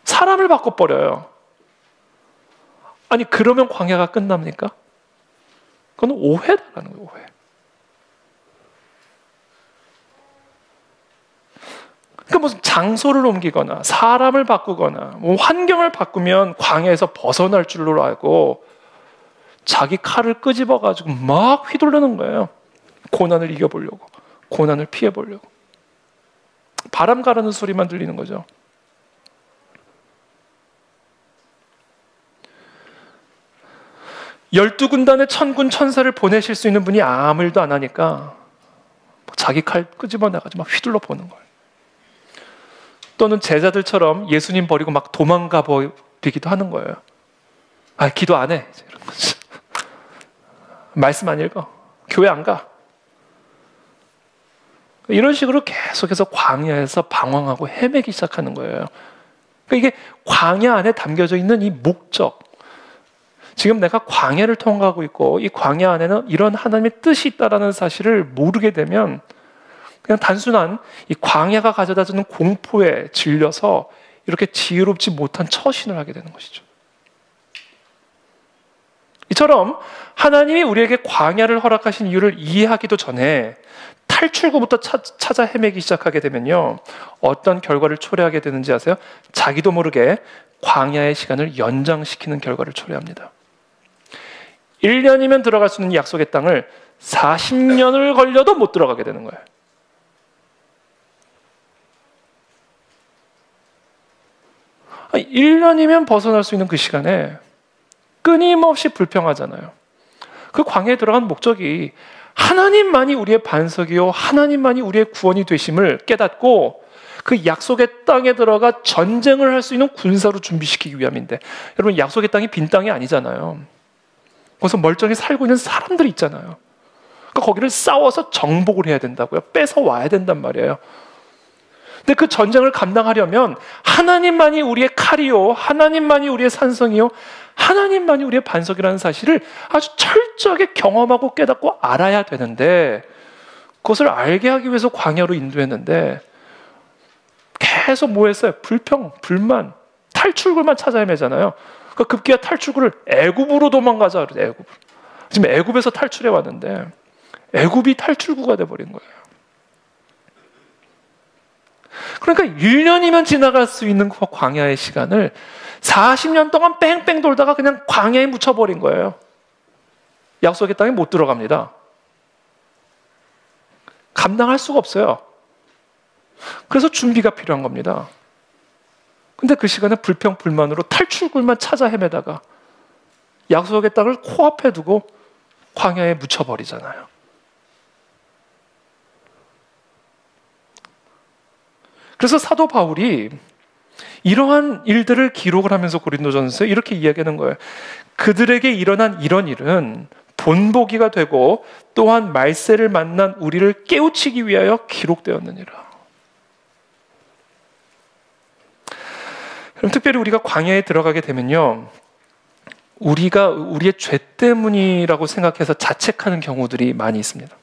사람을 바꿔버려요. 아니 그러면 광야가 끝납니까? 그건 오해다라는 거예요. 오해. 그러니까 무슨 장소를 옮기거나 사람을 바꾸거나 뭐 환경을 바꾸면 광야에서 벗어날 줄로 알고 자기 칼을 끄집어가지고 막 휘두르는 거예요. 고난을 이겨보려고, 고난을 피해보려고. 바람 가르는 소리만 들리는 거죠. 열두 군단의 천군 천사를 보내실 수 있는 분이 아무 일도 안 하니까 자기 칼 끄집어내가지고 막 휘둘러 보는 거예요. 또는 제자들처럼 예수님 버리고 막 도망가 버리기도 하는 거예요. 아, 기도 안 해. 이런 거죠. 말씀 안 읽어. 교회 안 가. 이런 식으로 계속해서 광야에서 방황하고 헤매기 시작하는 거예요. 그러니까 이게 광야 안에 담겨져 있는 이 목적. 지금 내가 광야를 통과하고 있고 이 광야 안에는 이런 하나님의 뜻이 있다는 사실을 모르게 되면 그냥 단순한 이 광야가 가져다주는 공포에 질려서 이렇게 지혜롭지 못한 처신을 하게 되는 것이죠. 이처럼 하나님이 우리에게 광야를 허락하신 이유를 이해하기도 전에 탈출구부터 찾아 헤매기 시작하게 되면요 어떤 결과를 초래하게 되는지 아세요? 자기도 모르게 광야의 시간을 연장시키는 결과를 초래합니다. 1년이면 들어갈 수 있는 약속의 땅을 40년을 걸려도 못 들어가게 되는 거예요. 아니, 1년이면 벗어날 수 있는 그 시간에 끊임없이 불평하잖아요. 그 광야에 들어간 목적이 하나님만이 우리의 반석이요 하나님만이 우리의 구원이 되심을 깨닫고 그 약속의 땅에 들어가 전쟁을 할 수 있는 군사로 준비시키기 위함인데 여러분 약속의 땅이 빈 땅이 아니잖아요. 거기서 멀쩡히 살고 있는 사람들이 있잖아요. 그러니까 거기를 싸워서 정복을 해야 된다고요. 뺏어 와야 된단 말이에요. 근데 그 전쟁을 감당하려면 하나님만이 우리의 칼이요 하나님만이 우리의 산성이요 하나님만이 우리의 반석이라는 사실을 아주 철저하게 경험하고 깨닫고 알아야 되는데 그것을 알게 하기 위해서 광야로 인도했는데 계속 뭐 했어요? 불평, 불만, 탈출구만 찾아 헤매잖아요. 그러니까 급기야 탈출구를 애굽으로 도망가자 그래요. 애굽. 지금 애굽에서 탈출해 왔는데 애굽이 탈출구가 돼버린 거예요. 그러니까 1년이면 지나갈 수 있는 그 광야의 시간을 40년 동안 뺑뺑 돌다가 그냥 광야에 묻혀버린 거예요. 약속의 땅에 못 들어갑니다. 감당할 수가 없어요. 그래서 준비가 필요한 겁니다. 근데 그 시간에 불평, 불만으로 탈출구만 찾아 헤매다가 약속의 땅을 코앞에 두고 광야에 묻혀버리잖아요. 그래서 사도 바울이 이러한 일들을 기록을 하면서 고린도전서에 이렇게 이야기하는 거예요. 그들에게 일어난 이런 일은 본보기가 되고 또한 말세를 만난 우리를 깨우치기 위하여 기록되었느니라. 그럼 특별히 우리가 광야에 들어가게 되면요, 우리가 우리의 죄 때문이라고 생각해서 자책하는 경우들이 많이 있습니다.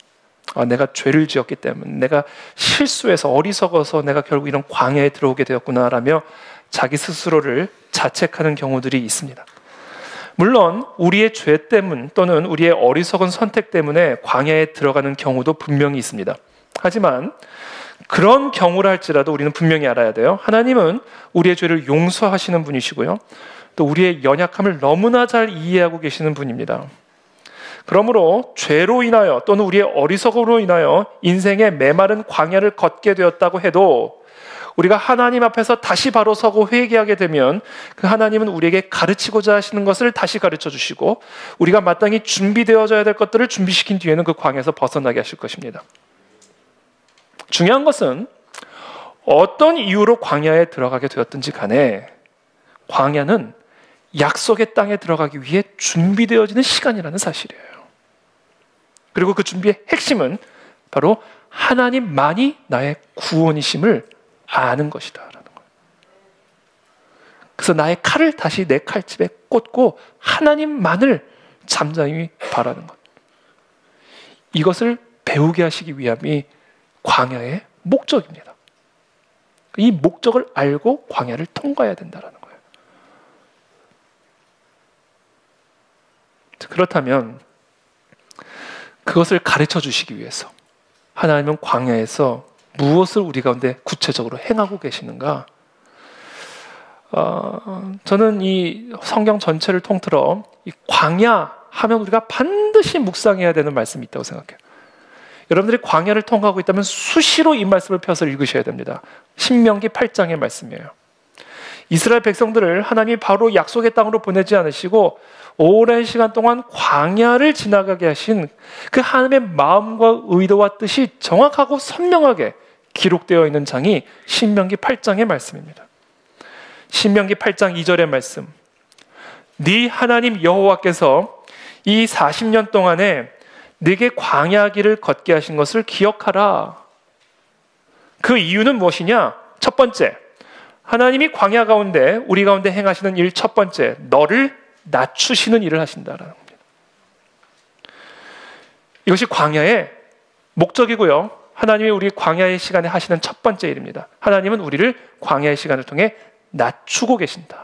내가 죄를 지었기 때문에, 내가 실수해서 어리석어서 내가 결국 이런 광야에 들어오게 되었구나라며 자기 스스로를 자책하는 경우들이 있습니다. 물론 우리의 죄 때문 또는 우리의 어리석은 선택 때문에 광야에 들어가는 경우도 분명히 있습니다. 하지만 그런 경우라 할지라도 우리는 분명히 알아야 돼요. 하나님은 우리의 죄를 용서하시는 분이시고요. 또 우리의 연약함을 너무나 잘 이해하고 계시는 분입니다. 그러므로 죄로 인하여 또는 우리의 어리석음으로 인하여 인생의 메마른 광야를 걷게 되었다고 해도 우리가 하나님 앞에서 다시 바로 서고 회개하게 되면 그 하나님은 우리에게 가르치고자 하시는 것을 다시 가르쳐 주시고 우리가 마땅히 준비되어져야 될 것들을 준비시킨 뒤에는 그 광야에서 벗어나게 하실 것입니다. 중요한 것은 어떤 이유로 광야에 들어가게 되었든지 간에 광야는 약속의 땅에 들어가기 위해 준비되어지는 시간이라는 사실이에요. 그리고 그 준비의 핵심은 바로 하나님만이 나의 구원이심을 아는 것이다 라는 거예요. 그래서 나의 칼을 다시 내 칼집에 꽂고 하나님만을 잠잠히 바라는 것, 이것을 배우게 하시기 위함이 광야의 목적입니다. 이 목적을 알고 광야를 통과해야 된다는 거예요. 그렇다면 그것을 가르쳐 주시기 위해서 하나님은 광야에서 무엇을 우리 가운데 구체적으로 행하고 계시는가? 저는 이 성경 전체를 통틀어 이 광야 하면 우리가 반드시 묵상해야 되는 말씀이 있다고 생각해요. 여러분들이 광야를 통과하고 있다면 수시로 이 말씀을 펴서 읽으셔야 됩니다. 신명기 8장의 말씀이에요. 이스라엘 백성들을 하나님이 바로 약속의 땅으로 보내지 않으시고 오랜 시간 동안 광야를 지나가게 하신 그 하나님의 마음과 의도와 뜻이 정확하고 선명하게 기록되어 있는 장이 신명기 8장의 말씀입니다. 신명기 8장 2절의 말씀. 네 하나님 여호와께서 이 40년 동안에 네게 광야 길을 걷게 하신 것을 기억하라. 그 이유는 무엇이냐? 첫 번째, 하나님이 광야 가운데 우리 가운데 행하시는 일 첫 번째, 너를 낮추시는 일을 하신다라는 겁니다. 이것이 광야의 목적이고요. 하나님이 우리 광야의 시간에 하시는 첫 번째 일입니다. 하나님은 우리를 광야의 시간을 통해 낮추고 계신다.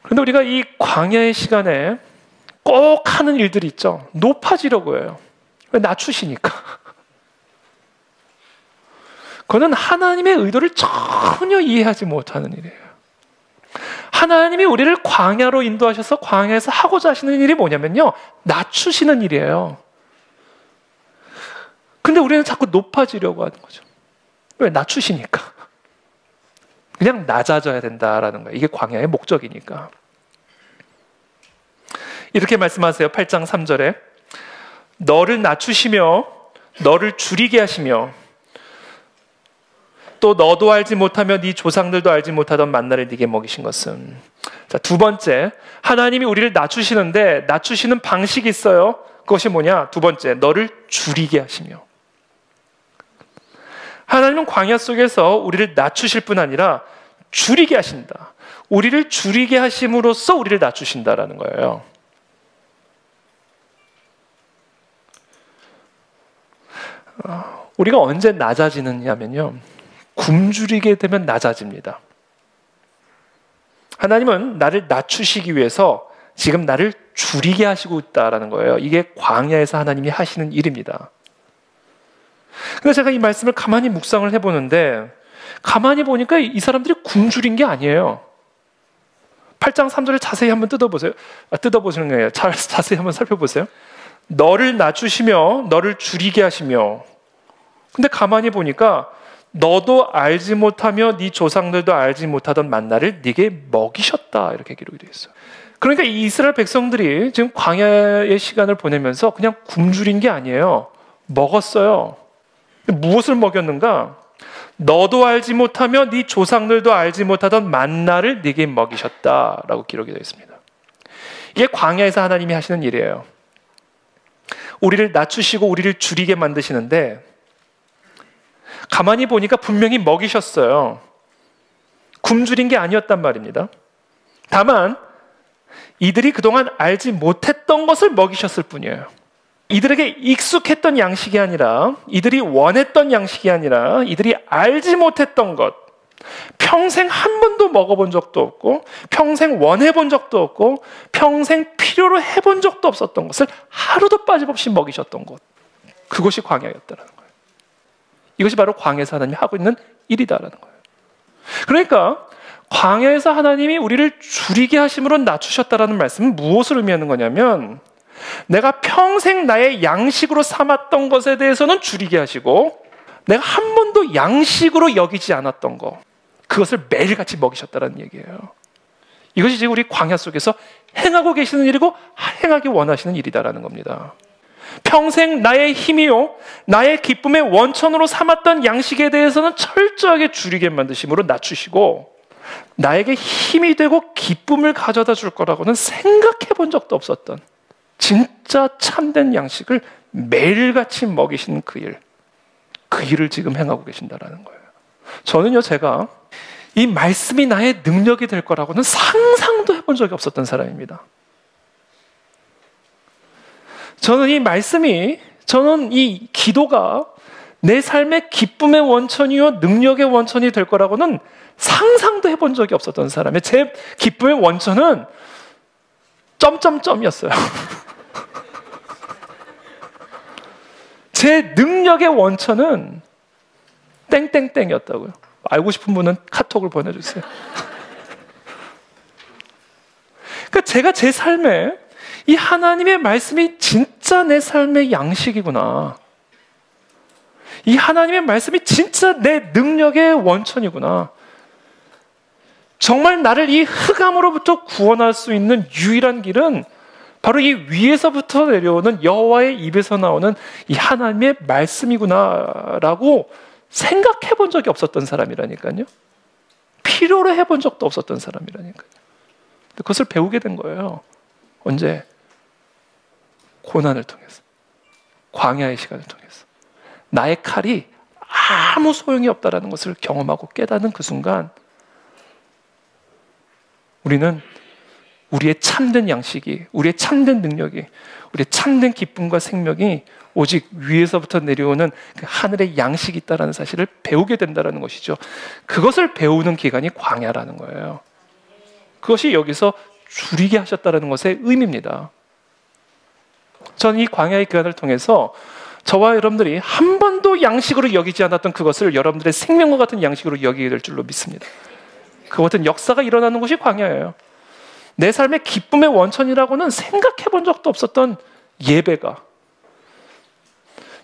그런데 우리가 이 광야의 시간에 꼭 하는 일들이 있죠. 높아지려고 해요. 왜? 낮추시니까. 그거는 하나님의 의도를 전혀 이해하지 못하는 일이에요. 하나님이 우리를 광야로 인도하셔서 광야에서 하고자 하시는 일이 뭐냐면요, 낮추시는 일이에요. 근데 우리는 자꾸 높아지려고 하는 거죠. 왜? 낮추시니까. 그냥 낮아져야 된다라는 거예요. 이게 광야의 목적이니까. 이렇게 말씀하세요. 8장 3절에 너를 낮추시며 너를 줄이게 하시며 또 너도 알지 못하며 네 조상들도 알지 못하던 만나를 네게 먹이신 것은. 자, 두 번째, 하나님이 우리를 낮추시는데 낮추시는 방식이 있어요. 그것이 뭐냐? 두 번째, 너를 줄이게 하시며. 하나님은 광야 속에서 우리를 낮추실 뿐 아니라 줄이게 하신다. 우리를 줄이게 하심으로써 우리를 낮추신다라는 거예요. 우리가 언제 낮아지느냐면요, 굶주리게 되면 낮아집니다. 하나님은 나를 낮추시기 위해서 지금 나를 줄이게 하시고 있다라는 거예요. 이게 광야에서 하나님이 하시는 일입니다. 근데 제가 이 말씀을 가만히 묵상을 해보는데 가만히 보니까 이 사람들이 굶주린 게 아니에요. 8장 3절을 자세히 한번 뜯어보세요. 뜯어보시는 거예요. 자세히 한번 살펴보세요. 너를 낮추시며 너를 줄이게 하시며. 근데 가만히 보니까 너도 알지 못하며 네 조상들도 알지 못하던 만나를 네게 먹이셨다, 이렇게 기록이 되어 있어요. 그러니까 이 이스라엘 백성들이 지금 광야의 시간을 보내면서 그냥 굶주린 게 아니에요. 먹었어요. 무엇을 먹였는가? 너도 알지 못하며 네 조상들도 알지 못하던 만나를 네게 먹이셨다라고 기록이 되어 있습니다. 이게 광야에서 하나님이 하시는 일이에요. 우리를 낮추시고 우리를 줄이게 만드시는데 가만히 보니까 분명히 먹이셨어요. 굶주린 게 아니었단 말입니다. 다만 이들이 그동안 알지 못했던 것을 먹이셨을 뿐이에요. 이들에게 익숙했던 양식이 아니라, 이들이 원했던 양식이 아니라 이들이 알지 못했던 것, 평생 한 번도 먹어본 적도 없고 평생 원해본 적도 없고 평생 필요로 해본 적도 없었던 것을 하루도 빠짐없이 먹이셨던 것, 그것이 광야였다는 거예요. 이것이 바로 광야에서 하나님이 하고 있는 일이다라는 거예요. 그러니까 광야에서 하나님이 우리를 줄이게 하심으로 낮추셨다라는 말씀은 무엇을 의미하는 거냐면, 내가 평생 나의 양식으로 삼았던 것에 대해서는 줄이게 하시고 내가 한 번도 양식으로 여기지 않았던 것, 그것을 매일같이 먹이셨다는 얘기예요. 이것이 지금 우리 광야 속에서 행하고 계시는 일이고 행하기 원하시는 일이다라는 겁니다. 평생 나의 힘이요 나의 기쁨의 원천으로 삼았던 양식에 대해서는 철저하게 줄이게 만드심으로 낮추시고, 나에게 힘이 되고 기쁨을 가져다 줄 거라고는 생각해 본 적도 없었던 진짜 참된 양식을 매일같이 먹이시는 그 일을 지금 행하고 계신다라는 거예요. 저는요, 제가 이 말씀이 나의 능력이 될 거라고는 상상도 해본 적이 없었던 사람입니다. 저는 이 기도가 내 삶의 기쁨의 원천이요 능력의 원천이 될 거라고는 상상도 해본 적이 없었던 사람이에요. 제 기쁨의 원천은 점점점이었어요. 제 능력의 원천은 땡땡땡이었다고요. 알고 싶은 분은 카톡을 보내주세요. 그러니까 제가 제 삶에 이 하나님의 말씀이 진짜 내 삶의 양식이구나, 이 하나님의 말씀이 진짜 내 능력의 원천이구나, 정말 나를 이 흑암으로부터 구원할 수 있는 유일한 길은 바로 이 위에서부터 내려오는 여호와의 입에서 나오는 이 하나님의 말씀이구나라고 생각해 본 적이 없었던 사람이라니까요. 필요로 해본 적도 없었던 사람이라니까요. 그것을 배우게 된 거예요. 언제? 고난을 통해서, 광야의 시간을 통해서. 나의 칼이 아무 소용이 없다라는 것을 경험하고 깨닫는 그 순간, 우리는 우리의 참된 양식이, 우리의 참된 능력이, 우리의 참된 기쁨과 생명이 오직 위에서부터 내려오는 그 하늘의 양식이 있다는 사실을 배우게 된다는 것이죠. 그것을 배우는 기간이 광야라는 거예요. 그것이 여기서 줄이게 하셨다는 것의 의미입니다. 저는 이 광야의 기간을 통해서 저와 여러분들이 한 번도 양식으로 여기지 않았던 그것을 여러분들의 생명과 같은 양식으로 여기게 될 줄로 믿습니다. 그 같은 역사가 일어나는 것이 광야예요. 내 삶의 기쁨의 원천이라고는 생각해 본 적도 없었던 예배가,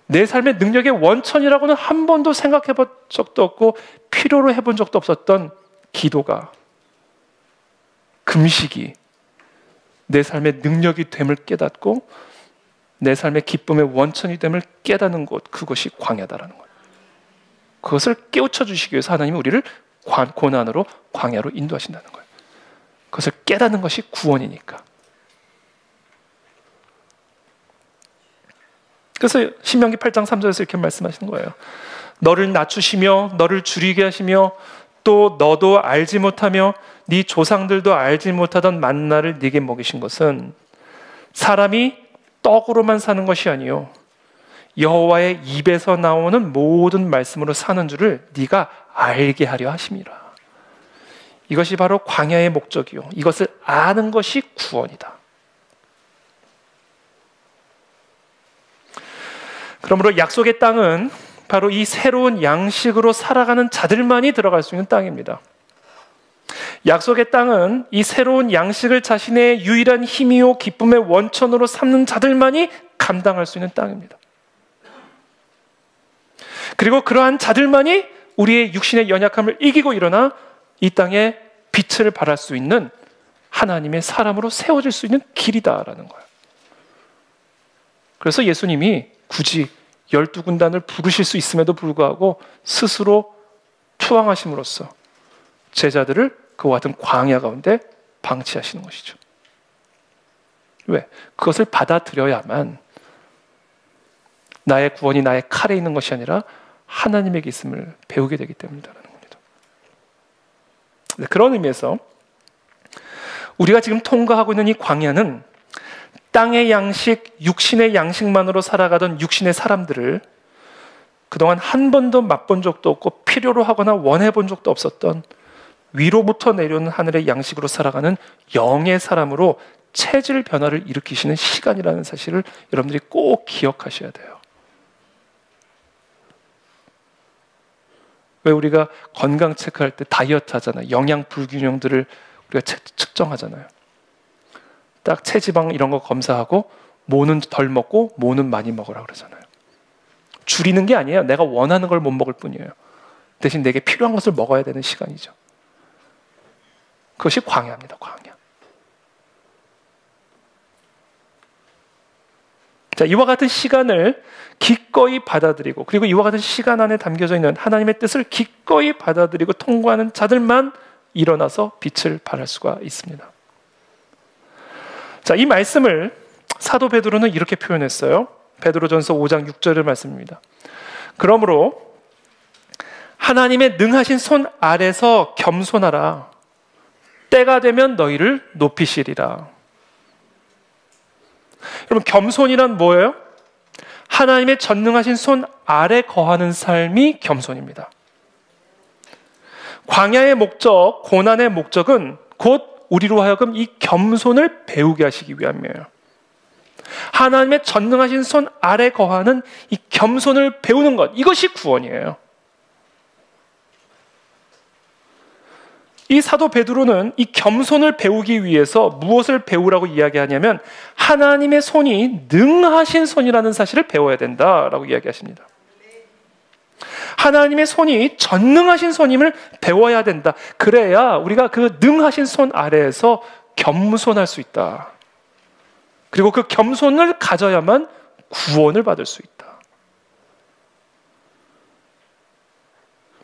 내 삶의 능력의 원천이라고는 한 번도 생각해 본 적도 없고 필요로 해본 적도 없었던 기도가, 금식이 내 삶의 능력이 됨을 깨닫고 내 삶의 기쁨의 원천이 됨을 깨닫는 곳, 그것이 광야다라는 거예요. 그것을 깨우쳐 주시기 위해서 하나님이 우리를 고난으로, 광야로 인도하신다는 거예요. 그것을 깨닫는 것이 구원이니까. 그래서 신명기 8장 3절에서 이렇게 말씀하시는 거예요. 너를 낮추시며 너를 줄이게 하시며 또 너도 알지 못하며 네 조상들도 알지 못하던 만나를 네게 먹이신 것은 사람이 떡으로만 사는 것이 아니요 여호와의 입에서 나오는 모든 말씀으로 사는 줄을 네가 알게 하려 하심이라. 이것이 바로 광야의 목적이요, 이것을 아는 것이 구원이다. 그러므로 약속의 땅은 바로 이 새로운 양식으로 살아가는 자들만이 들어갈 수 있는 땅입니다. 약속의 땅은 이 새로운 양식을 자신의 유일한 힘이요 기쁨의 원천으로 삼는 자들만이 감당할 수 있는 땅입니다. 그리고 그러한 자들만이 우리의 육신의 연약함을 이기고 일어나 이 땅에 빛을 발할 수 있는 하나님의 사람으로 세워질 수 있는 길이다라는 거예요. 그래서 예수님이 굳이 12군단을 부르실 수 있음에도 불구하고 스스로 투항하심으로써 제자들을 그와 같은 광야 가운데 방치하시는 것이죠. 왜? 그것을 받아들여야만 나의 구원이 나의 칼에 있는 것이 아니라 하나님에게 있음을 배우게 되기 때문이라는 겁니다. 그런 의미에서 우리가 지금 통과하고 있는 이 광야는 땅의 양식, 육신의 양식만으로 살아가던 육신의 사람들을 그동안 한 번도 맛본 적도 없고 필요로 하거나 원해본 적도 없었던 위로부터 내려오는 하늘의 양식으로 살아가는 영의 사람으로 체질 변화를 일으키시는 시간이라는 사실을 여러분들이 꼭 기억하셔야 돼요. 왜 우리가 건강 체크할 때 다이어트 하잖아요. 영양 불균형들을 우리가 측정하잖아요. 딱 체지방 이런 거 검사하고 뭐는 덜 먹고 뭐는 많이 먹으라 그러잖아요. 줄이는 게 아니에요. 내가 원하는 걸 못 먹을 뿐이에요. 대신 내게 필요한 것을 먹어야 되는 시간이죠. 그것이 광야입니다. 광야. 자, 이와 같은 시간을 기꺼이 받아들이고, 그리고 이와 같은 시간 안에 담겨져 있는 하나님의 뜻을 기꺼이 받아들이고 통과하는 자들만 일어나서 빛을 발할 수가 있습니다. 자, 이 말씀을 사도 베드로는 이렇게 표현했어요. 베드로전서 5장 6절의 말씀입니다. 그러므로 하나님의 능하신 손 아래서 겸손하라. 때가 되면 너희를 높이시리라. 여러분, 겸손이란 뭐예요? 하나님의 전능하신 손 아래 거하는 삶이 겸손입니다. 광야의 목적, 고난의 목적은 곧 우리로 하여금 이 겸손을 배우게 하시기 위함이에요. 하나님의 전능하신 손 아래 거하는 이 겸손을 배우는 것, 이것이 구원이에요. 이 사도 베드로는 이 겸손을 배우기 위해서 무엇을 배우라고 이야기하냐면 하나님의 손이 능하신 손이라는 사실을 배워야 된다라고 이야기하십니다. 하나님의 손이 전능하신 손임을 배워야 된다. 그래야 우리가 그 능하신 손 아래에서 겸손할 수 있다. 그리고 그 겸손을 가져야만 구원을 받을 수 있다.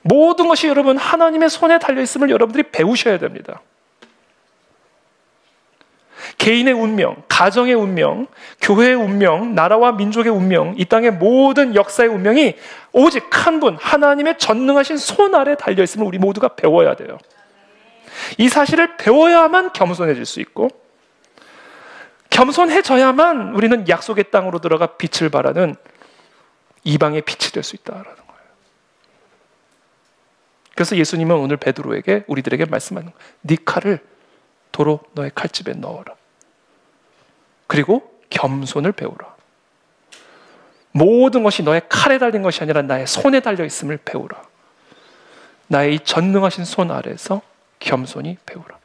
모든 것이 여러분 하나님의 손에 달려있음을 여러분들이 배우셔야 됩니다. 개인의 운명, 가정의 운명, 교회의 운명, 나라와 민족의 운명, 이 땅의 모든 역사의 운명이 오직 한 분, 하나님의 전능하신 손 아래 달려있음을 우리 모두가 배워야 돼요. 이 사실을 배워야만 겸손해질 수 있고, 겸손해져야만 우리는 약속의 땅으로 들어가 빛을 발하는 이방의 빛이 될 수 있다라는 거예요. 그래서 예수님은 오늘 베드로에게, 우리들에게 말씀하는 거예요. 네 칼을 도로 너의 칼집에 넣어라. 그리고 겸손을 배우라. 모든 것이 너의 칼에 달린 것이 아니라 나의 손에 달려 있음을 배우라. 나의 이 전능하신 손 아래에서 겸손히 배우라.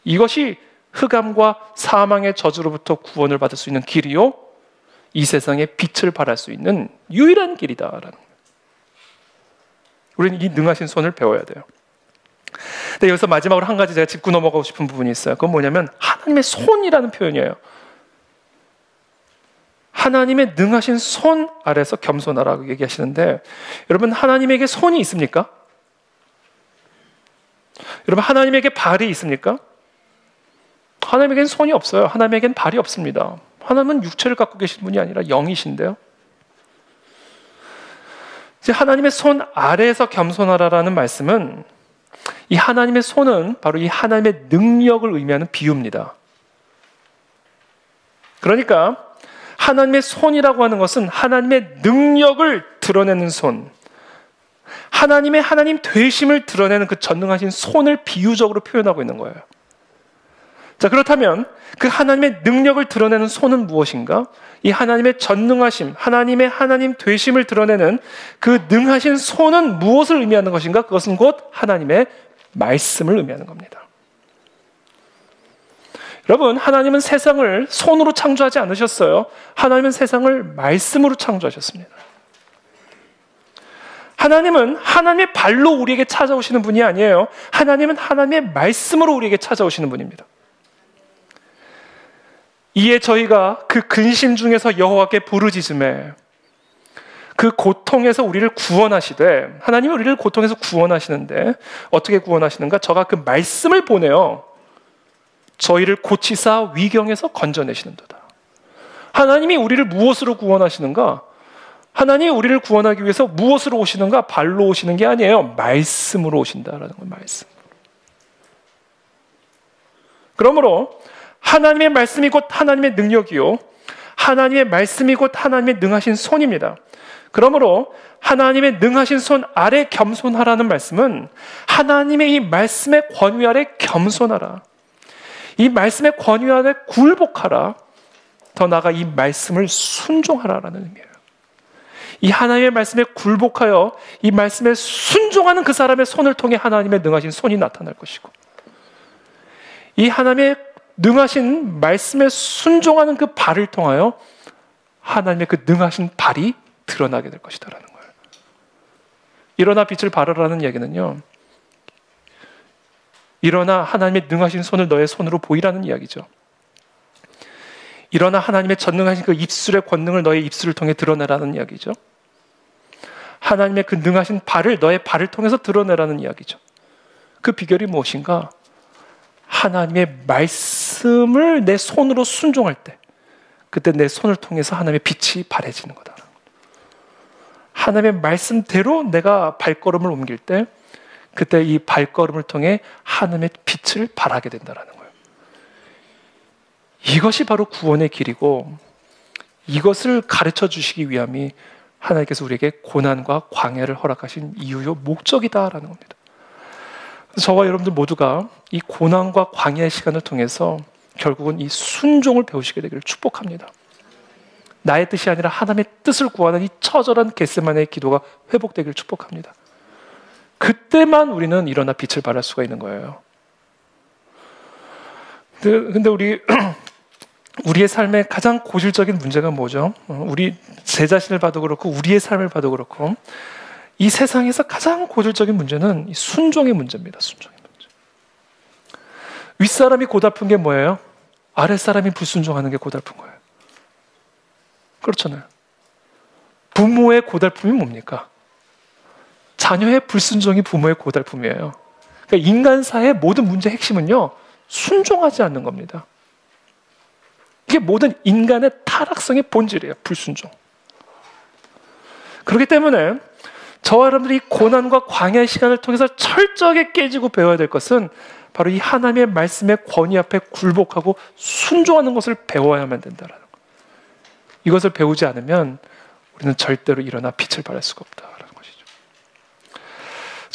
이것이 흑암과 사망의 저주로부터 구원을 받을 수 있는 길이요, 이 세상에 빛을 발할 수 있는 유일한 길이다라는 거예요. 우리는 이 능하신 손을 배워야 돼요. 근데 여기서 마지막으로 한 가지 제가 짚고 넘어가고 싶은 부분이 있어요. 그건 뭐냐면 하나님의 손이라는 표현이에요. 하나님의 능하신 손 아래서 겸손하라고 얘기하시는데, 여러분 하나님에게 손이 있습니까? 여러분 하나님에게 발이 있습니까? 하나님에게는 손이 없어요. 하나님에게는 발이 없습니다. 하나님은 육체를 갖고 계신 분이 아니라 영이신데요. 이제 하나님의 손 아래에서 겸손하라라는 말씀은, 이 하나님의 손은 바로 이 하나님의 능력을 의미하는 비유입니다. 그러니까 하나님의 손이라고 하는 것은 하나님의 능력을 드러내는 손, 하나님의 하나님 되심을 드러내는 그 전능하신 손을 비유적으로 표현하고 있는 거예요. 자, 그렇다면 그 하나님의 능력을 드러내는 손은 무엇인가? 이 하나님의 전능하심, 하나님의 하나님 되심을 드러내는 그 능하신 손은 무엇을 의미하는 것인가? 그것은 곧 하나님의 말씀을 의미하는 겁니다. 여러분, 하나님은 세상을 손으로 창조하지 않으셨어요. 하나님은 세상을 말씀으로 창조하셨습니다. 하나님은 하나님의 발로 우리에게 찾아오시는 분이 아니에요. 하나님은 하나님의 말씀으로 우리에게 찾아오시는 분입니다. 이에 저희가 그 근심 중에서 여호와께 부르짖음에 그 고통에서 우리를 구원하시되, 하나님이 우리를 고통에서 구원하시는데 어떻게 구원하시는가? 저가 그 말씀을 보내어 저희를 고치사 위경에서 건져내시는도다. 하나님이 우리를 무엇으로 구원하시는가? 하나님이 우리를 구원하기 위해서 무엇으로 오시는가? 발로 오시는 게 아니에요. 말씀으로 오신다라는 거예요. 말씀. 그러므로 하나님의 말씀이 곧 하나님의 능력이요, 하나님의 말씀이 곧 하나님의 능하신 손입니다. 그러므로 하나님의 능하신 손 아래 겸손하라는 말씀은 하나님의 이 말씀의 권위 아래 겸손하라. 이 말씀의 권위 아래 굴복하라. 더 나아가 이 말씀을 순종하라라는 의미예요. 이 하나님의 말씀에 굴복하여 이 말씀에 순종하는 그 사람의 손을 통해 하나님의 능하신 손이 나타날 것이고, 이 하나님의 능하신 말씀에 순종하는 그 발을 통하여 하나님의 그 능하신 발이 드러나게 될 것이다라는 거예요. 일어나 빛을 발하라는 얘기는요, 일어나 하나님의 능하신 손을 너의 손으로 보이라는 이야기죠. 일어나 하나님의 전능하신 그 입술의 권능을 너의 입술을 통해 드러내라는 이야기죠. 하나님의 그 능하신 발을 너의 발을 통해서 드러내라는 이야기죠. 그 비결이 무엇인가? 하나님의 말씀을 내 손으로 순종할 때, 그때 내 손을 통해서 하나님의 빛이 발해지는 거다. 하나님의 말씀대로 내가 발걸음을 옮길 때, 그때 이 발걸음을 통해 하나님의 빛을 발하게 된다는 거예요. 이것이 바로 구원의 길이고, 이것을 가르쳐 주시기 위함이 하나님께서 우리에게 고난과 광야를 허락하신 이유요 목적이다라는 겁니다. 저와 여러분들 모두가 이 고난과 광야의 시간을 통해서 결국은 이 순종을 배우시게 되기를 축복합니다. 나의 뜻이 아니라 하나님의 뜻을 구하는 이 처절한 겟세마네의 기도가 회복되기를 축복합니다. 그때만 우리는 일어나 빛을 발할 수가 있는 거예요. 근데 우리의 삶의 가장 고질적인 문제가 뭐죠? 우리 제 자신을 봐도 그렇고 우리의 삶을 봐도 그렇고, 이 세상에서 가장 고질적인 문제는 이 순종의 문제입니다. 순종의 문제. 윗사람이 고달픈 게 뭐예요? 아랫사람이 불순종하는 게 고달픈 거예요. 그렇잖아요. 부모의 고달픔이 뭡니까? 자녀의 불순종이 부모의 고달픔이에요. 그러니까 인간사의 모든 문제의 핵심은요, 순종하지 않는 겁니다. 이게 모든 인간의 타락성의 본질이에요. 불순종. 그렇기 때문에 저와 여러분들이 고난과 광야의 시간을 통해서 철저하게 깨지고 배워야 될 것은 바로 이 하나님의 말씀의 권위 앞에 굴복하고 순종하는 것을 배워야만 된다라는 것. 이것을 배우지 않으면 우리는 절대로 일어나 빛을 발할 수가 없다라는 것이죠.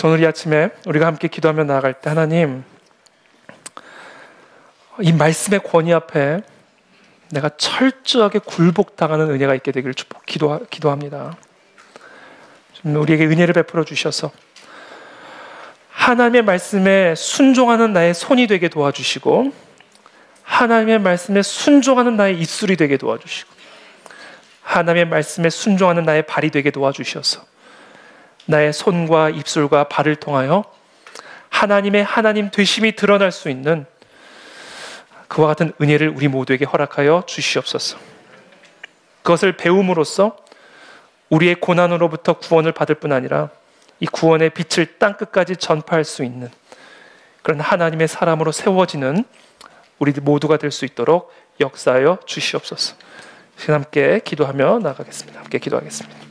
오늘 이 아침에 우리가 함께 기도하며 나아갈 때, 하나님, 이 말씀의 권위 앞에 내가 철저하게 굴복당하는 은혜가 있게 되기를 기도합니다. 우리에게 은혜를 베풀어 주셔서 하나님의 말씀에 순종하는 나의 손이 되게 도와주시고, 하나님의 말씀에 순종하는 나의 입술이 되게 도와주시고, 하나님의 말씀에 순종하는 나의 발이 되게 도와주셔서 나의 손과 입술과 발을 통하여 하나님의 하나님 되심이 드러날 수 있는 그와 같은 은혜를 우리 모두에게 허락하여 주시옵소서. 그것을 배움으로써 우리의 고난으로부터 구원을 받을 뿐 아니라 이 구원의 빛을 땅끝까지 전파할 수 있는 그런 하나님의 사람으로 세워지는 우리 모두가 될 수 있도록 역사하여 주시옵소서. 함께 기도하며 나가겠습니다. 함께 기도하겠습니다.